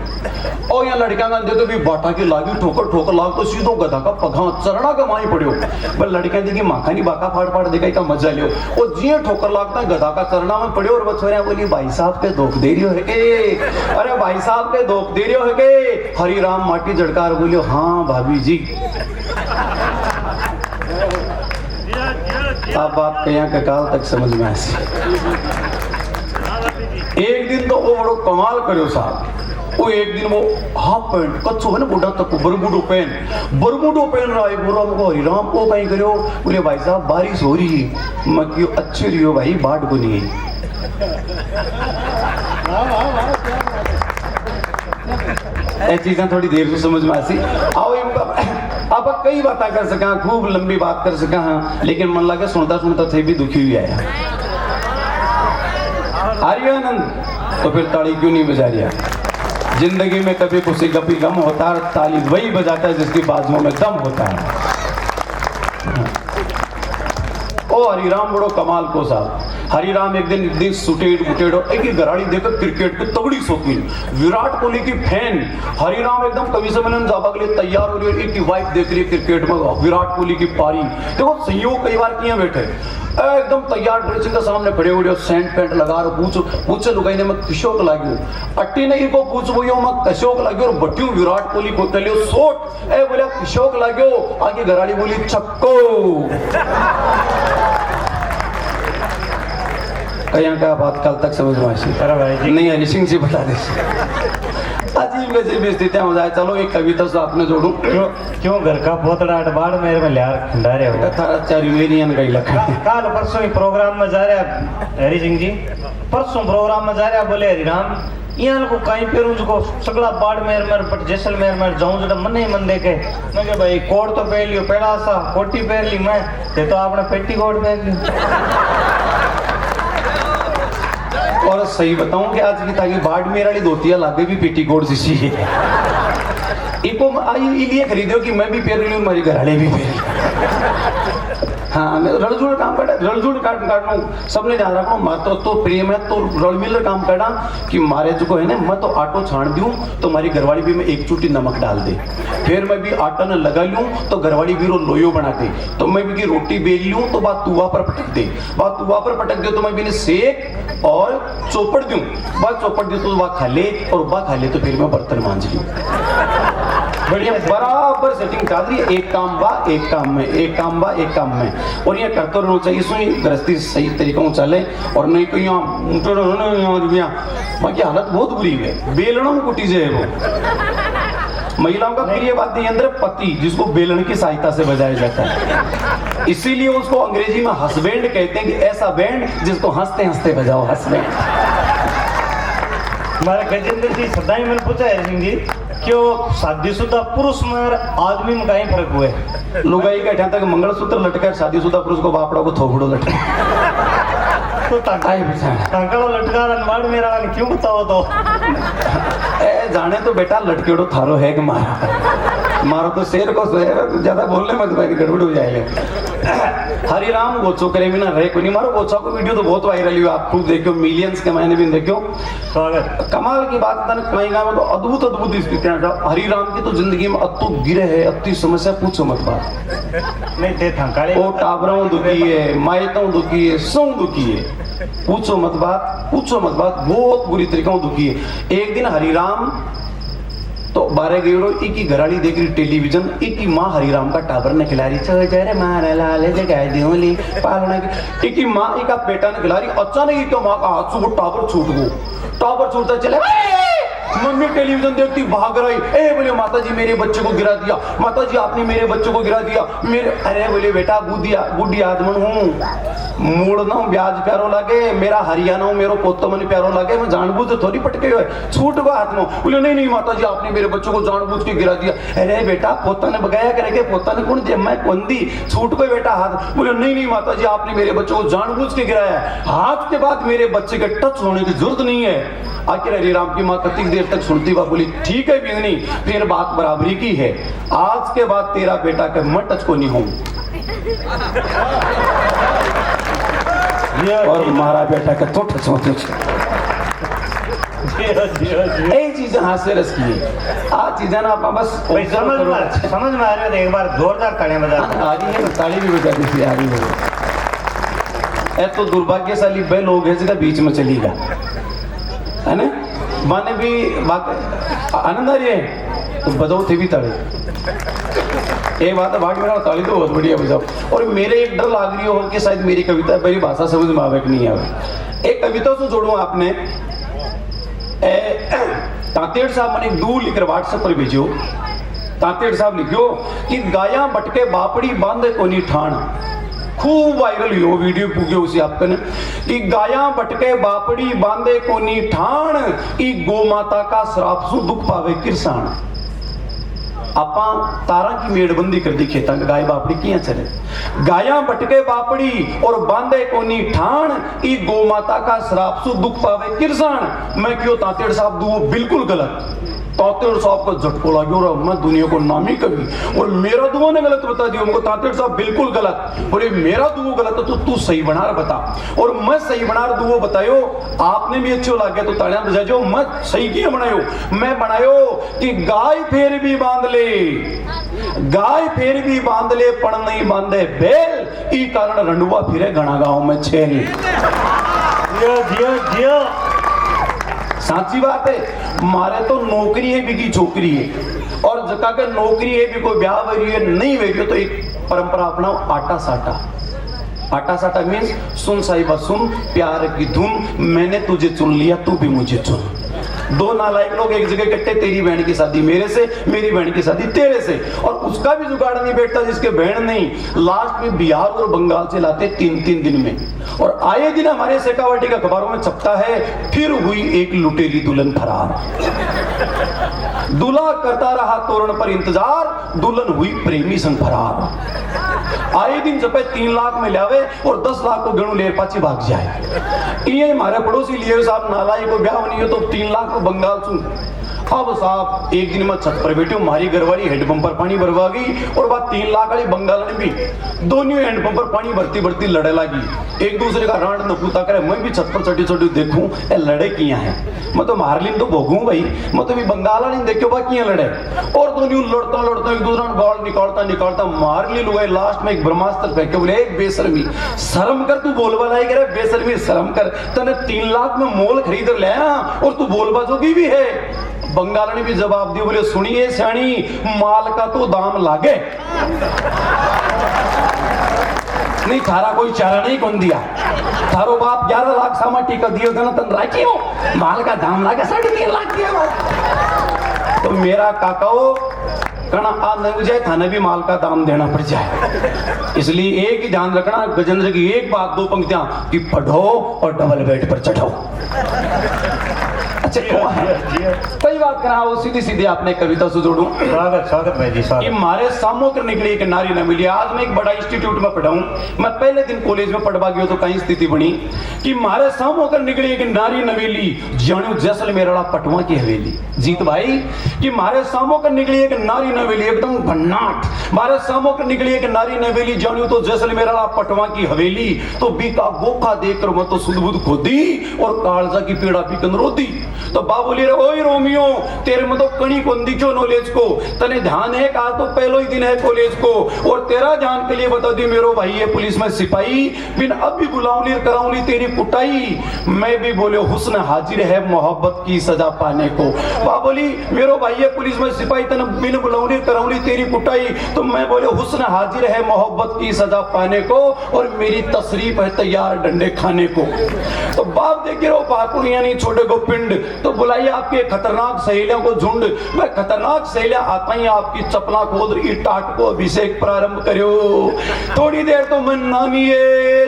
और यहाँ लड़कियां का देखो भी बाटा की लागी ठोकर लाग तो सीधो गधा का पगा चरणा का माई पड़ियो। पर लड़कियां देखी माखा नहीं बाका फाड़ देखा का मजा लियो। और जिये ठोकर लागता गधा का चरणा में पड़ियो और बछोरिया बोली भाई साहब के धोख दे रही है के, अरे भाई साहब के धोख दे रही है के। हरिराम माटी झड़कार बोलियो हाँ भाभी जी। अब बात कहीं का काल तक समझ में आई। एक दिन तो वो बड़ो कमाल करो साहब। वो एक दिन वो हाफ पैंट कच्छो है ना बुढ़ा तक बरमुडो पहन रहा है। बोलो हमको हरिराम को कहीं करो। बोले भाई साहब बारिश हो रही है। मैं क्यों अच्छी रही हो भाई, बाट को नहीं है। चीजें थोड़ी देर से समझ में आती। आओ आप कई बातें कर सका, खूब लंबी बात कर सका, हाँ, लेकिन मन लगे सुनता थे भी दुखी हुई आया। आर्यानंद तो फिर ताली क्यों नहीं बजा रिया? जिंदगी में कभी खुशी कभी गम होता है, ताली वही बजाता है जिसकी बाजुओं में दम होता है। ओ हरिराम बड़ो कमाल को साहब। हरिराम एक दिन सुटेड बुटेड एक ही गराड़ी देखकर क्रिकेट की तगड़ी शौकीन, विराट कोहली की फैन। हरिराम एकदम कवि सम्मेलन जाबा के लिए तैयार हो रही है। एक की वाइफ देख रही है क्रिकेट में विराट कोहली की पारी। देखो संयोग कई बार किए बैठे एकदम तैयार ड्रेसिंग के सामने खड़े हो, सेंट पेंट लगा रहे। पूछ लुगाई ने मैं किशोक लाग्यो, अट्टी नहीं को पूछ बोयो मैं कशोक लाग्यो और बट्टियो विराट कोहली को तलियो सोट ए बोला किशोक लाग्यो। आगे गराड़ी बोली छक्को। कहीं का बात कल तक समझ में आई अरे भाई जी नहीं हरी सिंह जी बता दे अजीब अजीब स्थितियां हो जाए। चलो एक कविता से आपने जोड़ू क्यों घर का पोतड़ा अटबाड़ मेरे में लियार खंडारे हो थारा चार यूनियन गई लखा काल परसों ही प्रोग्राम में जा रहा हरी सिंह जी परसों प्रोग्राम में जा रहा बोले हरिराम यहाँ को कहीं पेरू को सगला बाड़मेर में पट जैसलमेर में जाऊं जरा मन ही मन देखे मैं के भाई कोट तो पहन लियो पहला सा कोटी पहन ली मैं ते तो आपने पेटी कोट पहन ली। और सही बताऊं कि आज की ताकि बाड़मेर वाली धोतियां लागे भी पेटी कोट जैसी है इको इसलिए खरीदो कि मैं भी पहन ली हमारी घरवाले भी पहन हाँ मैं रलजुल काम कर रलजुल काटना सबने ध्यान रखो मैं तो प्रेम है तो रलमिल काम करना कि मारे जो है ना मैं तो आटो छान दूं तो हमारी घरवाली भी मैं एक चुटकी नमक डाल दे फिर मैं भी आटा न लगा लूं तो घरवाली भी रो लोयो बना दे तो मैं भी की रोटी बेल लूं तो बात तुआ पर पटक दे बात तुआ पर पटक दे तो मैं भी सेक और चौपड़ दूं बात चौपड़ दूं तो वह खा ले और वह खा ले तो फिर मैं बर्तन मांझ लूं बढ़िया बराबर सेटिंग चल रही है एक काम बा एक काम में एक काम बा एक काम में और ये करते रहना चाहिए सुई गृहस्थी सही तरीकों चले और नहीं तो यहाँ बाकी हालत बहुत बुरी है बेलना कुटी जाए वो महिलाओं का प्रिय वाद्य यंत्र पति जिसको बेलन की सहायता से बजाया जाता है इसीलिए उसको अंग्रेजी में हसबैंड कहते हैं कि ऐसा बैंड जिसको हंसते हंसते बजाओ हसबैंड। हमारे गजेंद्र जी सदाई मैंने पूछा है सिंह जी क्यों शादीशुदा पुरुष में और आदमी में कहीं फर्क हुए लुगाई का ठा तक मंगलसूत्र लटका शादीशुदा पुरुष को बापड़ा को थोपड़ो लटका तो टांका लटका बाड़ मेरा क्यों बताओ तो ए जाने तो बेटा लटकेड़ो थारो है कि मारा मारो तो शेर को ज्यादा बोलने मत भाई गड़बड़ हो जाएगा। हरिराम गोचो करे बिना रहे को नहीं मारो गोचो को वीडियो तो बहुत वायरल हुई आप खूब देखो मिलियंस के मैंने भी देखो कमाल की बात था कहीं में तो अद्भुत अद्भुत स्थितियां हरिराम की तो जिंदगी में अत्तु गिरे है अति समस्या पूछो मत बात नहीं थे था ओ टाबरों दुखी है माइतों दुखी है सौ दुखी है पूछो मत बात बहुत बुरी तरीकों दुखी है। एक दिन हरिराम तो 12 गेड़ो एक ही घराड़ी देख रही टेलीविजन एक ही माँ हरिराम का टाबर ने खिला रही चेहरे मारे लाले जगाए दियोली पालना की एक ही माँ एक बेटा ने खिला रही अचानक ही तो माँ का हाथ से वो टाबर छूट गो टाबर छूटता चले मम्मी टेलीविजन देखती भाग रही ए बोले माता जी मेरे बच्चे को गिरा दिया माता जी आपने मेरे बच्चे को गिरा दिया मेरे अरे बोले बेटा बुढ़ी आदमन हूँ मूड ना ब्याज प्यारो लगे मेरा हरियाणा हूँ मेरा पोतो मन प्यारो लगे मैं जानबूझ थोड़ी पटके हुए छूट गो हाथ में बोले नहीं माता जी आपने मेरे बच्चों को जानबूझ के गिरा दिया अरे बेटा पोता ने बगाया करेंगे पोता ने कौन दिया मैं कौन दी छूट गए बेटा हाथ बोले नहीं माता जी आपने मेरे बच्चों को जानबूझ के गिराया है हाथ के बाद मेरे बच्चे के टच होने की जरूरत नहीं है। आखिर हरिराम की माँ कतिक देर तक सुनती हुआ बोली ठीक है बिगनी फिर बात बराबरी की है आज के बाद तेरा बेटा के मैं टच को नहीं हूं और हमारा बेटा का तो टच होते चीजें हाथ से रस की है आज चीजें ना आप बस समझ में आ रही है एक बार जोरदार तालियां बजा आ रही है ताली भी बजा दी आ रही है तो दुर्भाग्यशाली वे लोग हैं जिसका बीच में चलेगा है ना माने भी आनंद आ रही है तो बजाओ थे भी ताली एक बात है भाग मेरा ताली तो बहुत बढ़िया बजाओ और मेरे एक डर लाग रही हो कि शायद मेरी कविता मेरी भाषा समझ में आवे कि नहीं आवे एक कविता से जोड़ू आपने तांतेड़ साहब मैंने दू लिखकर व्हाट्सएप पर भेजो तांतेड़ साहब लिखो कि गाया बटके बापड़ी बांधे कोनी ठाण खूब वायरल हुई वीडियो पूगे उसी आपके ने कि गाया बटके बापड़ी बांधे कोनी ठाण ई गो माता का श्राप सु दुख पावे किरसान आपा तारा की मेड़बंदी कर दी खेता गाय बापड़ी किया चले गाया बटके बापड़ी और बांधे कोनी ठाण ई गो माता का श्राप सु दुख पावे किरसान मैं क्यों तांतेड़ साहब दू बिल्कुल गलत तांतेड़ साहब का झटको लगे और मैं दुनिया को नामी कभी और मेरा दुआ ने गलत बता दिया उनको तांतेड़ साहब बिल्कुल गलत बोले मेरा दुआ गलत है तो तू सही बना बता और मैं सही बना दुआ बतायो आपने भी अच्छे लगे तो ताड़ियां बजा जो मैं सही किया बनायो मैं बनायो कि गाय फेर भी बांध ले पण नहीं बांधे बेल ई कारण रंडुआ फिरे घना गांव में छेल जियो साची बात है मारे तो नौकरी है भी की छोकरी है और जका के नौकरी है भी कोई ब्याह वरी है नहीं वरी तो एक परंपरा अपना आटा साटा आटा साटा मीन्स सुन साहिबा सुन, प्यार की धुन, मैंने तुझे चुन लिया तू भी मुझे चुन। दो नालायक लोग एक जगह इकट्ठे, तेरी बहन की शादी मेरे से, मेरी बहन की शादी तेरे से, और उसका भी जुगाड़ नहीं बैठता जिसके बहन नहीं। लास्ट में बिहार और बंगाल से लाते 3-3 दिन में, और आए दिन हमारे शेखावाटी का अखबारों में छपता है, फिर हुई एक लुटेरी दुल्हन फरार। दूल्हा करता रहा तोरण पर इंतजार, दुल्हन हुई प्रेमी संग फरार। आए दिन जब 3 लाख में लावे और 10 लाख को गणु लेर पाची भाग जाए। ये हमारे पड़ोसी लिए साहब नालाई को ब्याह नहीं हो तो 3 लाख को बंगाल सुन। अब साहब एक दिन मैं छत पर बैठी हूँ, मारी घरवाली हैंडपंप पर पानी भरवा गई, और बात 3 लाख वाली बंगाल ने भी दोनों हैंडपंप पर पानी भरती भरती लड़े लगी, एक दूसरे का रांड न पूता करे। मैं भी छत पर चढ़ी चढ़ी देखूं ये लड़े किया है, मैं तो मारलिन तो भोगूं भाई, मैं तो भी बंगाल नहीं देखो बा किया लड़े, और दोनों लड़ता लड़ता एक दूसरा गाल निकालता निकालता मारली लुगाई। लास्ट में एक ब्रह्मास्त्र फेंके, बोले एक बेशर्मी शर्म कर, तू बोलबा लाई करे बेशर्मी शर्म कर, तने 3 लाख में मोल खरीद ले और तू बोलबा जोगी भी है। बंगाल ने भी जवाब दिया, बोले सुनिए सियाणी, माल का तो दाम लागे नहीं, थारा कोई चारा नहीं कौन दिया, थारो बाप 11 लाख सामा टीका दियो था ना, तन राखी हो, माल का दाम लागे 3.5 लाख दिया। तो मेरा काकाओ कहना आ नहीं जाए, थाने भी माल का दाम देना पड़ जाए। इसलिए एक ही ध्यान रखना, गजेंद्र की एक बात 2 पंक्तियां कि पढ़ो और डबल बेड पर चढ़ो। अच्छा कई बात करा वो सीधी सीधी आपने कविता से जोड़ू। स्वागत भाई जी, स्वागत। कि मारे सामो कर निकली एक नारी न मिली। आज मैं एक बड़ा इंस्टीट्यूट में पढ़ा हूं, मैं पहले दिन कॉलेज में पढ़वा गया तो कहीं स्थिति बनी कि मारे सामो कर निकली एक नारी न मिली, जानो जैसलमेर वाला पटवा की हवेली। जीत भाई कि मारे सामो कर निकली एक नारी न मिली, एकदम भन्नाट, मारे सामो कर निकली एक नारी न मिली, जानो तो जैसलमेर वाला पटवा की हवेली। तो बीका गोखा देखकर मैं तो सुध-बुध खोदी और कालजा की पीड़ा पीकन रोती। तो बाप बोली रे ओए रोमियो, तेरे में तो कणी को दिखो नॉलेज को, तने ध्यान है का तो पहलो ही दिन है कॉलेज को, और तेरा जान के लिए बता दी मेरो भाई ये पुलिस में सिपाही, बिन अब भी बुलाऊंगी कराऊंगी तेरी कुटाई। मैं भी बोले हुस्न हाजिर है मोहब्बत की सजा पाने को। बाप बोली मेरो भाई ये पुलिस में सिपाही, तने बिन बुलाऊंगी कराऊंगी तेरी कुटाई। तो मैं बोले हुस्न हाजिर है मोहब्बत की सजा पाने को, और मेरी तशरीफ है तैयार डंडे खाने को। तो बाप देखे रहो पाकुड़ यानी छोटे को पिंड, तो बुलाइए आपके खतरनाक सहेलियों को झुंड। मैं खतरनाक सहेलियां आता ही आपकी चपला खोद रही टाट को अभिषेक प्रारंभ करो। थोड़ी देर तो मैं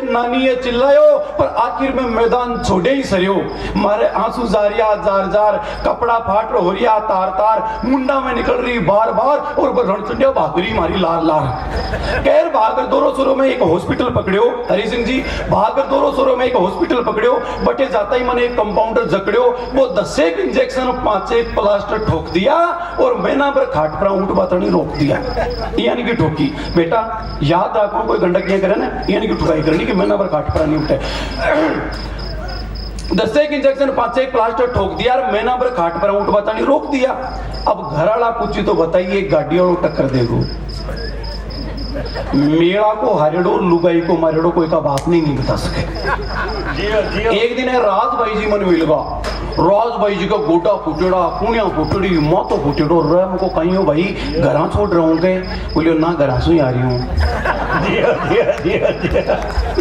नानिए चिल्लायो, पर आखिर में मैदान छोड़े ही सरियो। मारे आंसू जारिया जार जार, कपड़ा फाट हो रिया तार तार, मुंडा में निकल रही बार बार, और रणचंडिया भागरी मारी लार लार। खैर भागर दोनों सुरों में एक हॉस्पिटल पकड़ियो, हरि सिंह जी भागर दोनों सुरों में एक हॉस्पिटल पकड़ियो। बटे जाता ही मैंने एक कंपाउंडर जकड़ियो, वो 10 इंजेक्शन 5 प्लास्टर ठोक दिया, और मैना पर खाट पर ऊँट बातनी रोक दिया। यानी कि ठोकी बेटा याद रखो, कोई गंडक नहीं करे ना, यानी कि ठुकाई करनी कि मैना पर खाट पर नहीं उठे। 10 इंजेक्शन 5 प्लास्टर ठोक दिया, और मैना पर खाट पर ऊँट बातनी रोक दिया। अब घर वाला पूछी तो बताइए गाड़ियों टक्कर देगो, मेरा को हरेडो लुगाई को मारेडो कोई का बात नहीं बता सके। एक दिन है राज भाई जी मन मिलगा, राज भाई जी का गोटा फुटेड़ा, पुणिया फुटेड़ी, मातो फुटेड़ो, रैम को कहीं हो भाई घरा छोड़ रहा हूँ के, बोलियो ना घरा से ही आ रही हूँ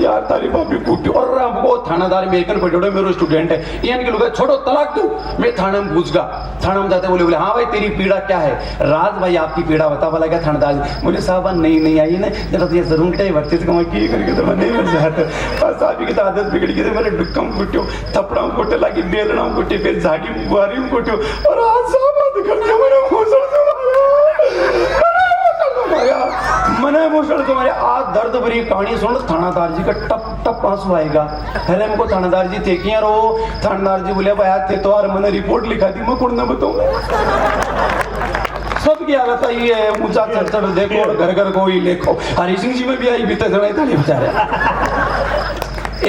यार तारी बापी फुटी। और रैम को थानादार अमेरिकन फुटेड़ो मेरो स्टूडेंट है, यानी कि लोग छोड़ो तलाक दो, मैं थाने में घुस गया। थाना में जाते बोले हाँ भाई तेरी पीड़ा क्या है? राज भाई आपकी पीड़ा बता बोला क्या? थानेदार बोले साहब नहीं आई ना जरा तो ये जरूर बच्चे से कमाई की करके तो नहीं मिल जाता, बस आप की तो आदत बिगड़ गई, मेरे डुक्कम कुटियो, थपड़ा कोटे लगी, बेलना कोटे, फिर झाड़ी बुआरी कोटियो, और आज साहब करके मेरे मुसल से मने मुसल तुम्हारे आज दर्द भरी कहानी सुन। थानादार जी का टप टप आंसू आएगा। अरे हमको थानादार जी थे किया रो, थानादार जी बोले भाई थे तो यार मैंने रिपोर्ट लिखा थी, मैं कुछ ना बताऊंगा। सबकी हालत आई है, ऊंचा चढ़ देखो, घर घर को ही देखो। हरि सिंह जी में भी आई बीते जड़े ताली बेचारे।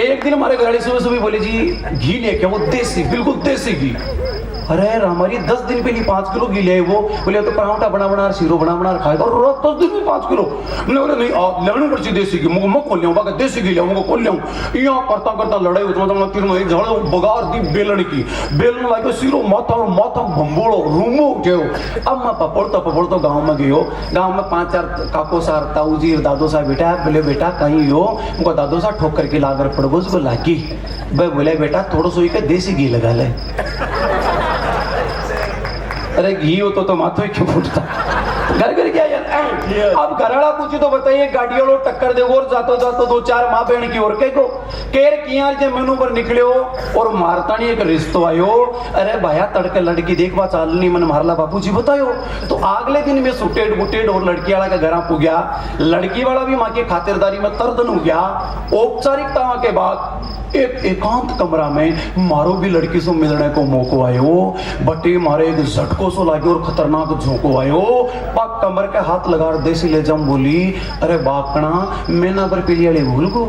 एक दिन हमारे घर सुबह सुबह बोले जी घी लेके, वो देसी बिल्कुल देसी घी, अरे हमारी 10 दिन पहले 5 किलो गिले है वो बोले तो पराठा बना बना सीरो बना बना खाएगा और 10 दिन में 5 किलो मैंने बोला नहीं लेवल पर देसी की मुझे खोल लिया बाकी देसी की लिया मुझे खोल लिया यहाँ करता करता लड़ाई उसमें तीन एक झड़ बगार दी बेलन की बेलन लागे सीरो माथा और माथा भंबोड़ो रूमो उठे अब मैं पपड़ता गाँव में गयो गाँव में 5-4 काको सार ताऊ जी दादो साहब बेटा बोले बेटा कहीं हो उनको दादो साहब ठोक करके लाकर पड़गो उसको लागी भाई बोले बेटा थोड़ा सोई के देसी घी लगा ले अरे घी हो तो माथो ही क्यों फूटता घर घर क्या यार अब घराड़ा पूछी तो बताइए गाड़ी वालों टक्कर दे और जातो 2-4 माँ बहन की और को केर किया जे मेनू पर निकले हो और मारता नहीं एक रिश्तो आयो अरे भाया तड़के लड़की देख बा चालनी मन मारला बापू जी बतायो तो अगले दिन में सुटेड बुटेड और लड़की वाला का घर पू गया लड़की वाला भी माँ की खातिरदारी में तरदन हो गया औपचारिकता के बाद एक एकांत कमरा में मारो भी लड़की से मिलने को मौको आयो बटे मारे एक झटको सो लागे और खतरनाक झोंको आयो पाक कमर के हाथ लगा देसी ले जम बोली अरे बाकना मैं ना पर पीली वाली भूल को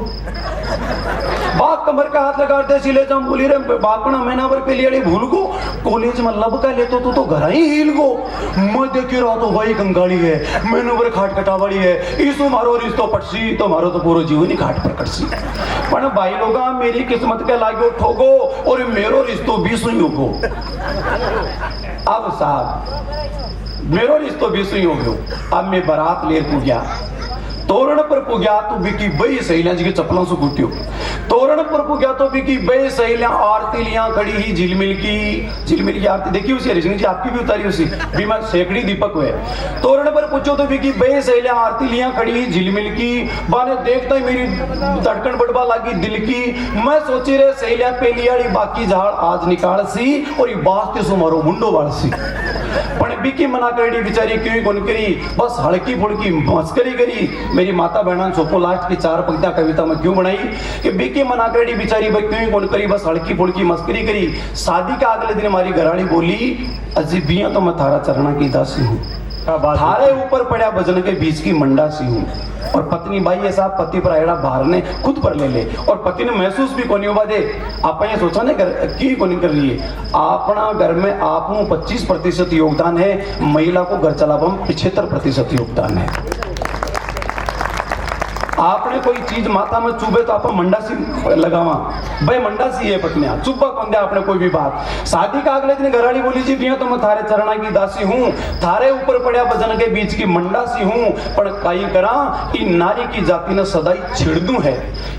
बाप कमर का हाथ लगा देसी ले जम बोली रे बाकना मैं ना पर पीली वाली भूल को कॉलेज में लब का ले तो घर ही हिल को मैं देखी रहा तो भाई कंगाली है मैंने पर खाट कटा वाली है इसो मारो रिश्तो पटसी तो मारो तो पूरा जीवन ही खाट पर कटसी पर भाई लोग मेरी किस्मत के लागो ठोगो और मेरो रिश्तो भी सुई होगो अब साहब मेरो रिश्तो भी सुई होगो अब मैं बारात ले गया तोरण पर पुग्या तो बिकी बई सहेलियां जी के चप्पलों से कुटियो तोरण पर पुग्या तो बिकी बई सहेलियां आरती लिया खड़ी ही झिलमिल की आरती देखी उसी हरि सिंह जी आपकी भी उतारी उसी भी मैं सैकड़ी दीपक हुए तोरण पर पूछो तो बिकी बई सहेलियां आरती लिया खड़ी ही झिलमिल की बाने देखता ही मेरी धड़कन बड़बा लागी दिल की मैं सोची रे सहेलियां पेलियाड़ी बाकी झाड़ आज निकाल सी और ये बास्ते सो मारो मुंडो बाड़ सी पण बिकी मना करी बिचारी क्यों कौन करी बस हल्की फुल्की मस्करी करी मेरी माता बहना सोपो लास्ट की 4 पंक्तियां कविता में क्यों बनाई कि बिकी मना करी बिचारी भाई क्यों कौन करी बस हल्की फुल्की मस्करी करी शादी का अगले दिन हमारी घराड़ी बोली अजीबियां तो मैं थारा चरणा की दासी हूँ थारे ऊपर पड़ा भजन के बीच की मंडासी हूँ और पत्नी भाई ये साहब पति पर आयड़ा बाहर ने खुद पर ले और पति ने महसूस भी कोनी होगा दे आप ये सोचा नहीं की कोनी कर रही है अपना घर में आप 25% योगदान है महिला को घर चलावा में 75% योगदान है आपने कोई चीज माथा में चुभे तो आप मंडासी लगावा भाई मंडासी है पत्नियां चुब्बा कौन दे आपने कोई भी बात शादी का अगले दिन घराड़ी बोली जी बिया तो मैं थारे चरणा की दासी हूँ थारे ऊपर पड़ा भजन के बीच की मंडासी हूँ पर काई करा इन नारी की जाति ने सदाई छिड़दू है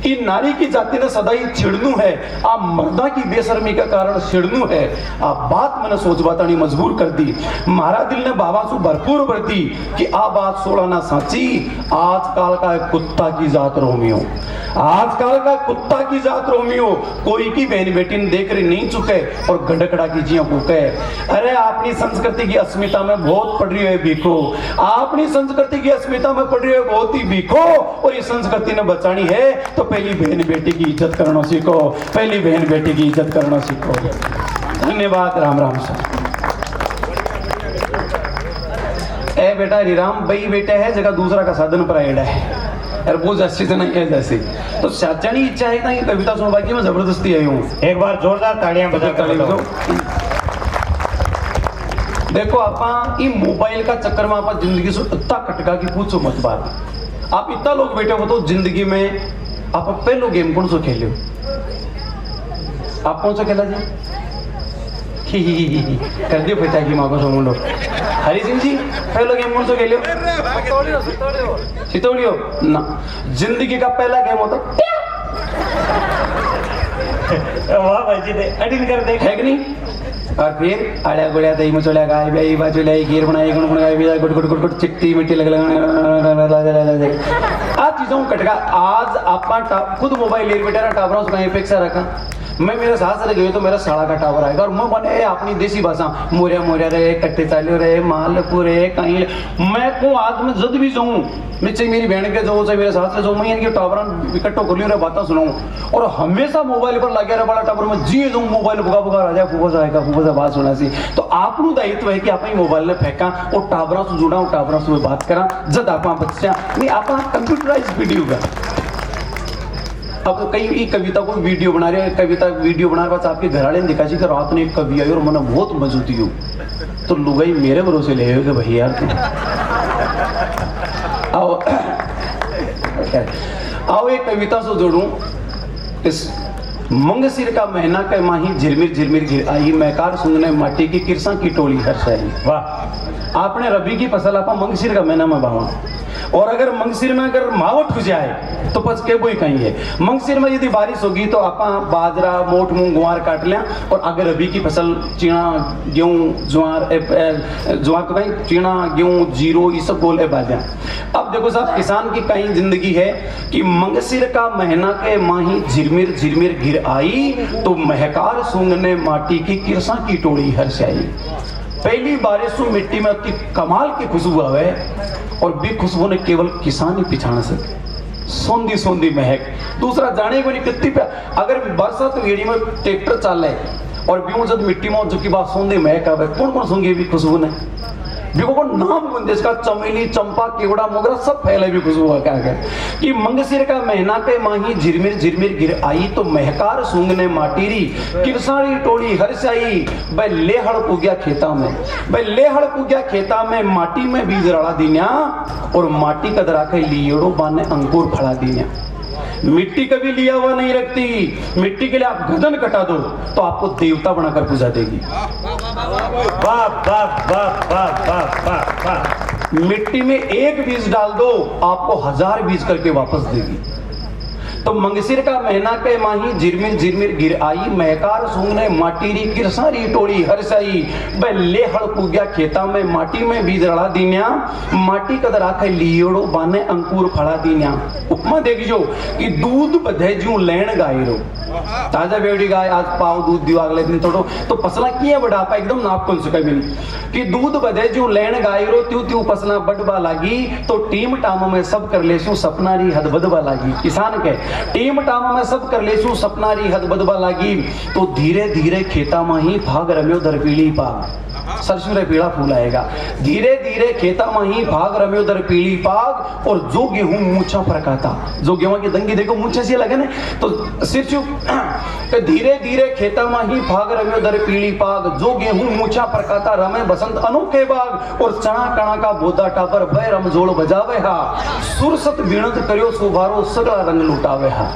इन नारी की जाति ने सदाई छिड़दू है आप मर्दा की बेशर्मी का कारण छिड़दू है आप बात मैंने सोच बतानी मजबूर कर दी मारा दिल ने बाबा से भरपूर भरती कि आ बात सोड़ा ना साची आजकल का कुत्ता की जात रोमियो आजकल का कुत्ता की जात रोमियो कोई की बहन बेटी ने देख रही नहीं चुके और गड़कड़ा की जिया भूखे अरे अपनी संस्कृति की अस्मिता में बहुत पड़ रही है भीखो अपनी संस्कृति की अस्मिता में पड़ रही है बहुत ही भीखो और ये संस्कृति ने बचानी है तो पहली बहन बेटी की इज्जत करना सीखो पहली बहन बेटी की इज्जत करना सीखो धन्यवाद राम राम सर ए बेटा हरिराम भाई बेटा है जगह दूसरा का साधन पर आएड़ा है यार वो जैसी से नहीं है जैसी तो सच्चाई इच्छा है कि कविता सुनवा की मैं जबरदस्ती आई हूँ एक बार जोरदार तालियां बजा कर बताओ। देखो आप ये मोबाइल का चक्कर में आप जिंदगी से इतना कटका की पूछो मत बात आप इतना लोग बैठे हो तो जिंदगी में आप पहलो गेम कौन सा खेलो आप कौन सा खेला जी कर दियो पिता की माँ को सो मुंडो हरि सिंह जी पहलो गेम कौन सा खेलो सितोड़ियो ना जिंदगी का पहला गेम होता वाह भाई जी अडिल कर देख है कि नहीं और फिर आड़िया गुड़िया दही मचोड़िया गाय ब्याई बाजू लाई खीर बनाई गुण गुण गाय गुट गुट गुट गुट चिट्टी मिट्टी लग आज चीजों कटका आज आप खुद मोबाइल ले बेटा टावरों से कहीं अपेक्षा रखा मैं मेरे साथ से गई तो मेरा साड़ा का टावर आएगा और मैं बने अपनी देसी भाषा मोरिया मोरिया रे कट्टे चालियो रे मालपुर रे कहीं मैं को आज में जद भी जाऊं मैं चाहे मेरी बहन के जाऊँ चाहे मेरे साथ से जाऊँ मैं इनके टावर इकट्ठो कर लियो रे बातें सुनाऊं और हमेशा मोबाइल पर लगे रहे बड़ा टावर में जी जाऊँ मोबाइल बुगा बुगा राजा फूफा से आएगा फूफा से बात सुना सी तो आपको दायित्व है कि आप मोबाइल ने फेंका और टावरों से जुड़ा टावरों से बात करा जब आप बच्चा नहीं आप कंप्यूटराइज वीडियो का अब कई कविता को वीडियो बना रहे हैं, कविता वीडियो बना रहे आपके घर वाले ने दिखा जी कि रात ने एक कवि आई और मन बहुत मजूती हो, तो लुगाई मेरे भरोसे ले कि भाई यार तुम आओ एक कविता से जोड़ूं। इस मंगसिर का महीना के माही झिरमिर झिरमिर घिर आई, मैकार सुंगने माटी की किरसा की टोली हर्ष आई। वाह, आपने रबी की फसल आप मंगसिर का महीना में बावा, और अगर मंगसिर में अगर मावट हो जाए तो पच के बोई कहीं है। मंगसिर में यदि बारिश होगी तो आप बाजरा मोट मूंग गुआर काट लें, और अगर रबी की फसल चीना गेहूं ज्वार ज्वार तो कहीं चीना गेहूं जीरो ये सब बोले बाजा। अब देखो साहब, किसान की कहीं जिंदगी है कि मंगसिर का महीना के माही झिरमिर झिरमिर घिर आई, तो महकार सूंघने माटी की किरसा की टोड़ी हर्ष आई। पहली बारिश में मिट्टी में अति कमाल की खुशबू आवे, और भी खुशबू ने केवल किसान ही पिछाड़ सके, सोंधी सोंधी महक। दूसरा जाने को नहीं कितनी पे अगर बरसात तो एड़ी में ट्रैक्टर चाले और भी जब मिट्टी में जो की बात सोंधी महक आवे, कौन कौन सूंघे भी खुशबू ने देखो को नाम बंदे इसका चमेली चंपा केवड़ा मोगरा सब फैले भी खुशबू क्या है कि मंगसिर का महीना के माही झिरमिर झिरमिर गिर आई, तो महकार सूंघने माटीरी किरसाड़ी टोली हर्ष आई। भाई लेहड़ पुग्या खेता में, भाई लेहड़ पुग्या खेता में, माटी में बीज रड़ा दीन्या और माटी कदरा के लियोड़ो बाने अंकुर फड़ा दीन्या। मिट्टी कभी लिया हुआ नहीं रखती, मिट्टी के लिए आप गर्दन कटा दो तो आपको देवता बनाकर पूजा देगी। वाह वाह वाह वाह वाह वाह वाह। मिट्टी में एक बीज डाल दो आपको 1000 बीज करके वापस देगी। तो मंगसिर का महीना के माही झिरमिर झिरमिर गिर आई, महकार सूंघने माटीरी किरसारी टोड़ी हर्षाई। बे लेहड़ पुग्या खेता में, माटी में बीज रड़ा दीन्या, माटी कदर आखे लियोड़ो बाने अंकुर फड़ा दीन्या। उपमा देखियो कि दूध बधे जू लेन गाय रो, ताजा बेवड़ी गाय आज पाव दूध दियो अगले दिन थोड़ो, तो फसला किए बढ़ापा एकदम नाप कौन सके बिन कि दूध बधे जू लेन गाय रो, त्यू त्यू फसला बढ़वा लागी, तो टीम टाम में सब कर लेसू सपनारी हद बदवा लागी। किसान के टीम टाम में सब कर लेसू सपनारी हद बदवा लागी, तो धीरे धीरे खेता में ही भाग रम्यो दर पीली पाग, सरसों रे पीला फूल आएगा। धीरे धीरे खेता में ही भाग रम्यो दर पीली पाग, और जो गेहूं मूछा फरकाता, जो गेहूं की दंगी देखो मूछे से लगे ना तो सिर चुप, तो धीरे धीरे खेता में ही भाग रम्यो दर पीली पाग, जो गेहूं मूछा फरकाता रमे बसंत अनोखे बाग, और चना कणा का बोदा टापर भय रमजोड़ बजावे हा, सुरसत बीणत करियो सुभारो सगला रंग लुटावे हा।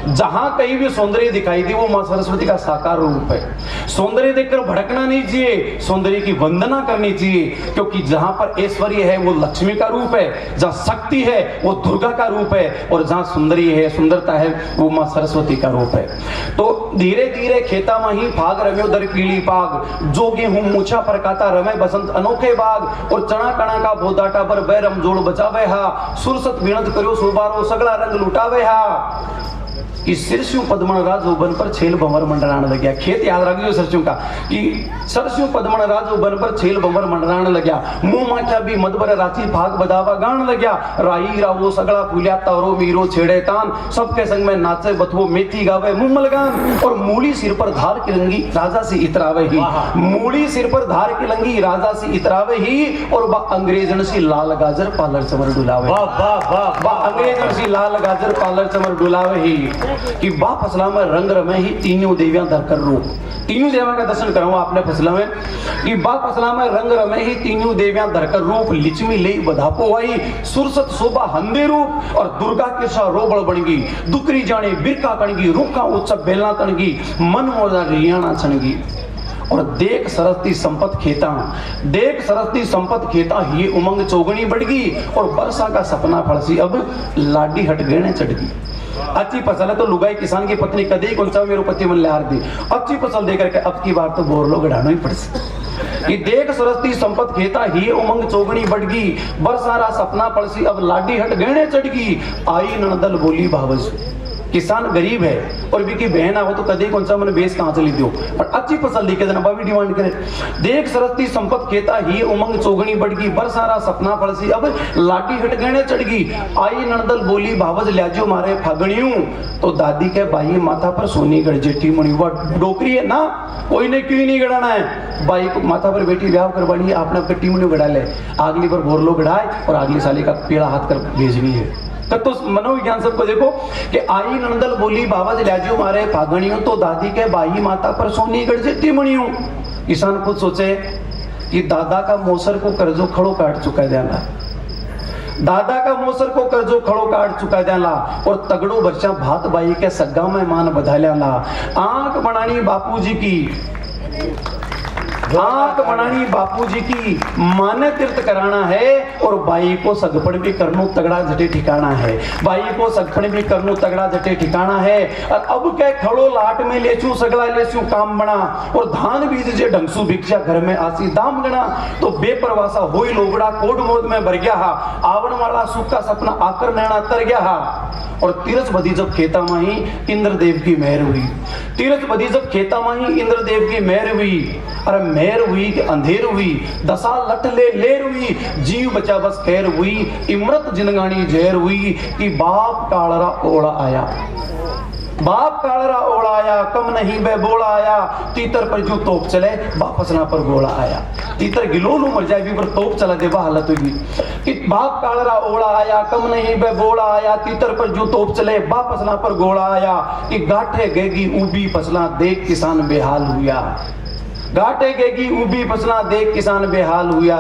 जहां कहीं भी सौंदर्य दिखाई दी वो मां सरस्वती का साकार रूप है। सौंदर्य देखकर भड़कना नहीं चाहिए, सौंदर्य की वंदना करनी चाहिए, क्योंकि जहां पर ऐश्वर्य है वो लक्ष्मी का रूप है, जहां शक्ति है वो दुर्गा का रूप है, और जहां सुंदरी है सुंदरता है वो मां सरस्वती का रूप है। तो धीरे धीरे खेता में ही भाग रम्यो दर पीली पाग, जो गेहूं मूछा फरकाता रमे बसंत अनोखे बाग, और चना कणा का बोदाटा पर बै रमजोड़ बचावे हा, सुरसत बीणत करियो सुबारो सगला रंग लुटावे हा। कि सिरस्यू पद्मन राजो बन पर छेल भंवर मंडराण लग्या। खेत याद रखियो सरस्यों का कि सरस्यू पद्मन राजो बन पर छेल भंवर मंडराण लग्या, मुंह माख्या भी मदबर राची भाग बदावा गान लग्या, राई रावो सगला फूलिया तारो मीरो छेड़े तान, सबके संग में नाचे बथवो मेथी गावे मुमल गान, और मूली सिर पर धार की लंगी राजा से इतरावे ही, मूली सिर पर धार की लंगी राजा से इतरावे ही, और बा अंग्रेजन सी लाल गाजर पालर चमर डुलावे। वाह वाह वाह, बा अंग्रेजन सी लाल गाजर पालर चमर डुलावे ही, कि बा फसला में रंग रमे ही तीनों देवियां धरकर रूप। तीनों देवियां का दर्शन कराऊं आपने फसला में कि बा फसला में रंग रमे ही तीनों देवियां धरकर रूप, लिचमी ले बधापो आई, सुरसत शोभा हंदे रूप, और दुर्गा के सा रोबड़ बनगी, दुकरी जाने बिरका कणगी, रूखा उत्सव बेलना तणगी, मन मोजा रियाणा छणगी। और देख सरस्ती संपत खेता, देख सरस्ती संपत खेता, ये उमंग चौगनी बढ़गी, और बरसा का सपना फलसी अब लाडी हट गए चढ़गी। अच्छी फसल है तो लुगाई किसान की पत्नी कदे ही कौन सा मेरे पति मन ले हार दी, अच्छी फसल देकर के अब की बार तो बोर लोग ढानो ही पड़सी। ये देख सरस्ती संपत खेता, ही उमंग चौगनी बढ़गी, बरसारा सपना पड़सी अब लाडी हट गहने चढ़गी, आई ननदल बोली भावज। किसान गरीब है और भी की बहन हो तो कदे कौन सा मैंने बेस कहां चली दो, पर अच्छी फसल लेके देना बाबी डिमांड करे। देख सरस्ती संपत खेता, ही उमंग चौगनी बढ़गी, बरसारा सपना पड़सी अब लाडी हट गहने चढ़गी, आई ननदल बोली भावज ल्याजो मारे फागणियों, तो दादी के बाई माथा पर सोनी गढ़ जेठी मणि, वह डोकरी है ना, कोई ने क्यों नहीं गड़ाना है, बाई को माथा पर बेटी ब्याह करवानी है, आपने कट्टी मणि गड़ा ले, अगली पर भोरलो गड़ाए और अगली साली का पेड़ा हाथ कर भेजनी है। तो मनोविज्ञान सबको देखो कि आई नंदल बोली बाबा जी लाजू मारे फागणियों तो दादी के बाई माता पर सोनी गढ़ से तिमणियों। किसान खुद सोचे कि दादा का मोसर को कर्जो खड़ो काट चुका देला, दादा का मोसर को कर्जो खड़ो काट चुका देला और तगड़ो बच्चा भात बाई के सग्गा में मान बधा ला। आंख बनानी बापूजी की, आंख बनानी बापूजी की, माने तीर्थ कराना है और बाई को सगपड़ भी करनो तगड़ा जटे ठिकाना है, बाई को सगपड़ भी करनो तगड़ा जटे ठिकाना है। और अब के खड़ो लाट में लेचू सगला लेचू काम बना और धान बीज जे ढंगसू भिक्षा घर में आसी दाम गणा। तो बेपरवासा होई लोगड़ा कोड मोद में भर गया हा, आवण वाला सुख का सपना आकर नैना तर गया हा। और तीरथ बदी जब खेता माही इंद्रदेव की मेहर हुई, तीरथ बदी जब खेता माही इंद्रदेव की मेहर हुई। अरे मेहर हुई कि अंधेर हुई, दशा लट ले लेर हुई, जीव बचा बस खैर हुई, इमरत जिनगानी जहर हुई कि बाप कालरा ओढ़ा आया, बाप कालरा ओढ़ा आया, कम नहीं बे बोला आया, तीतर पर जो तोप चले वापस ना पर गोला आया। तीतर गिलोलू मर जाए भी पर तोप चला दे हालत हुई कि बाप कालरा ओढ़ा आया, कम नहीं बे बोला आया, तीतर पर जो तोप चले वापस ना पर गोला आया। कि गाठे गेगी उबी फसला देख किसान बेहाल हुआ, गाटे गेगी उबी फसला देख किसान बेहाल हुआ।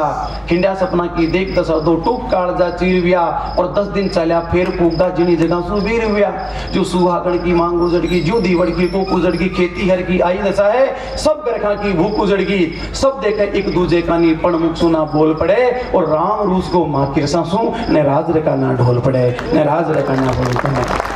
खिंडा सपना की देख दसा दो टूक कालजा चीर हुआ और 10 दिन चलिया फिर कूदा जिनी जगह सुबीर हुआ। जो सुहागण की मांग उजड़ की, जो दीवड़ की कोक उजड़ की, खेती हर की आई दशा है, सब गरखा की भूख उजड़ गई। सब देखे एक दूजे का नी पण मुख सुना बोल पड़े और राम रूस को माँ किरसा सू न राज रका ना ढोल पड़े, न राज रका ना बोल पड़े।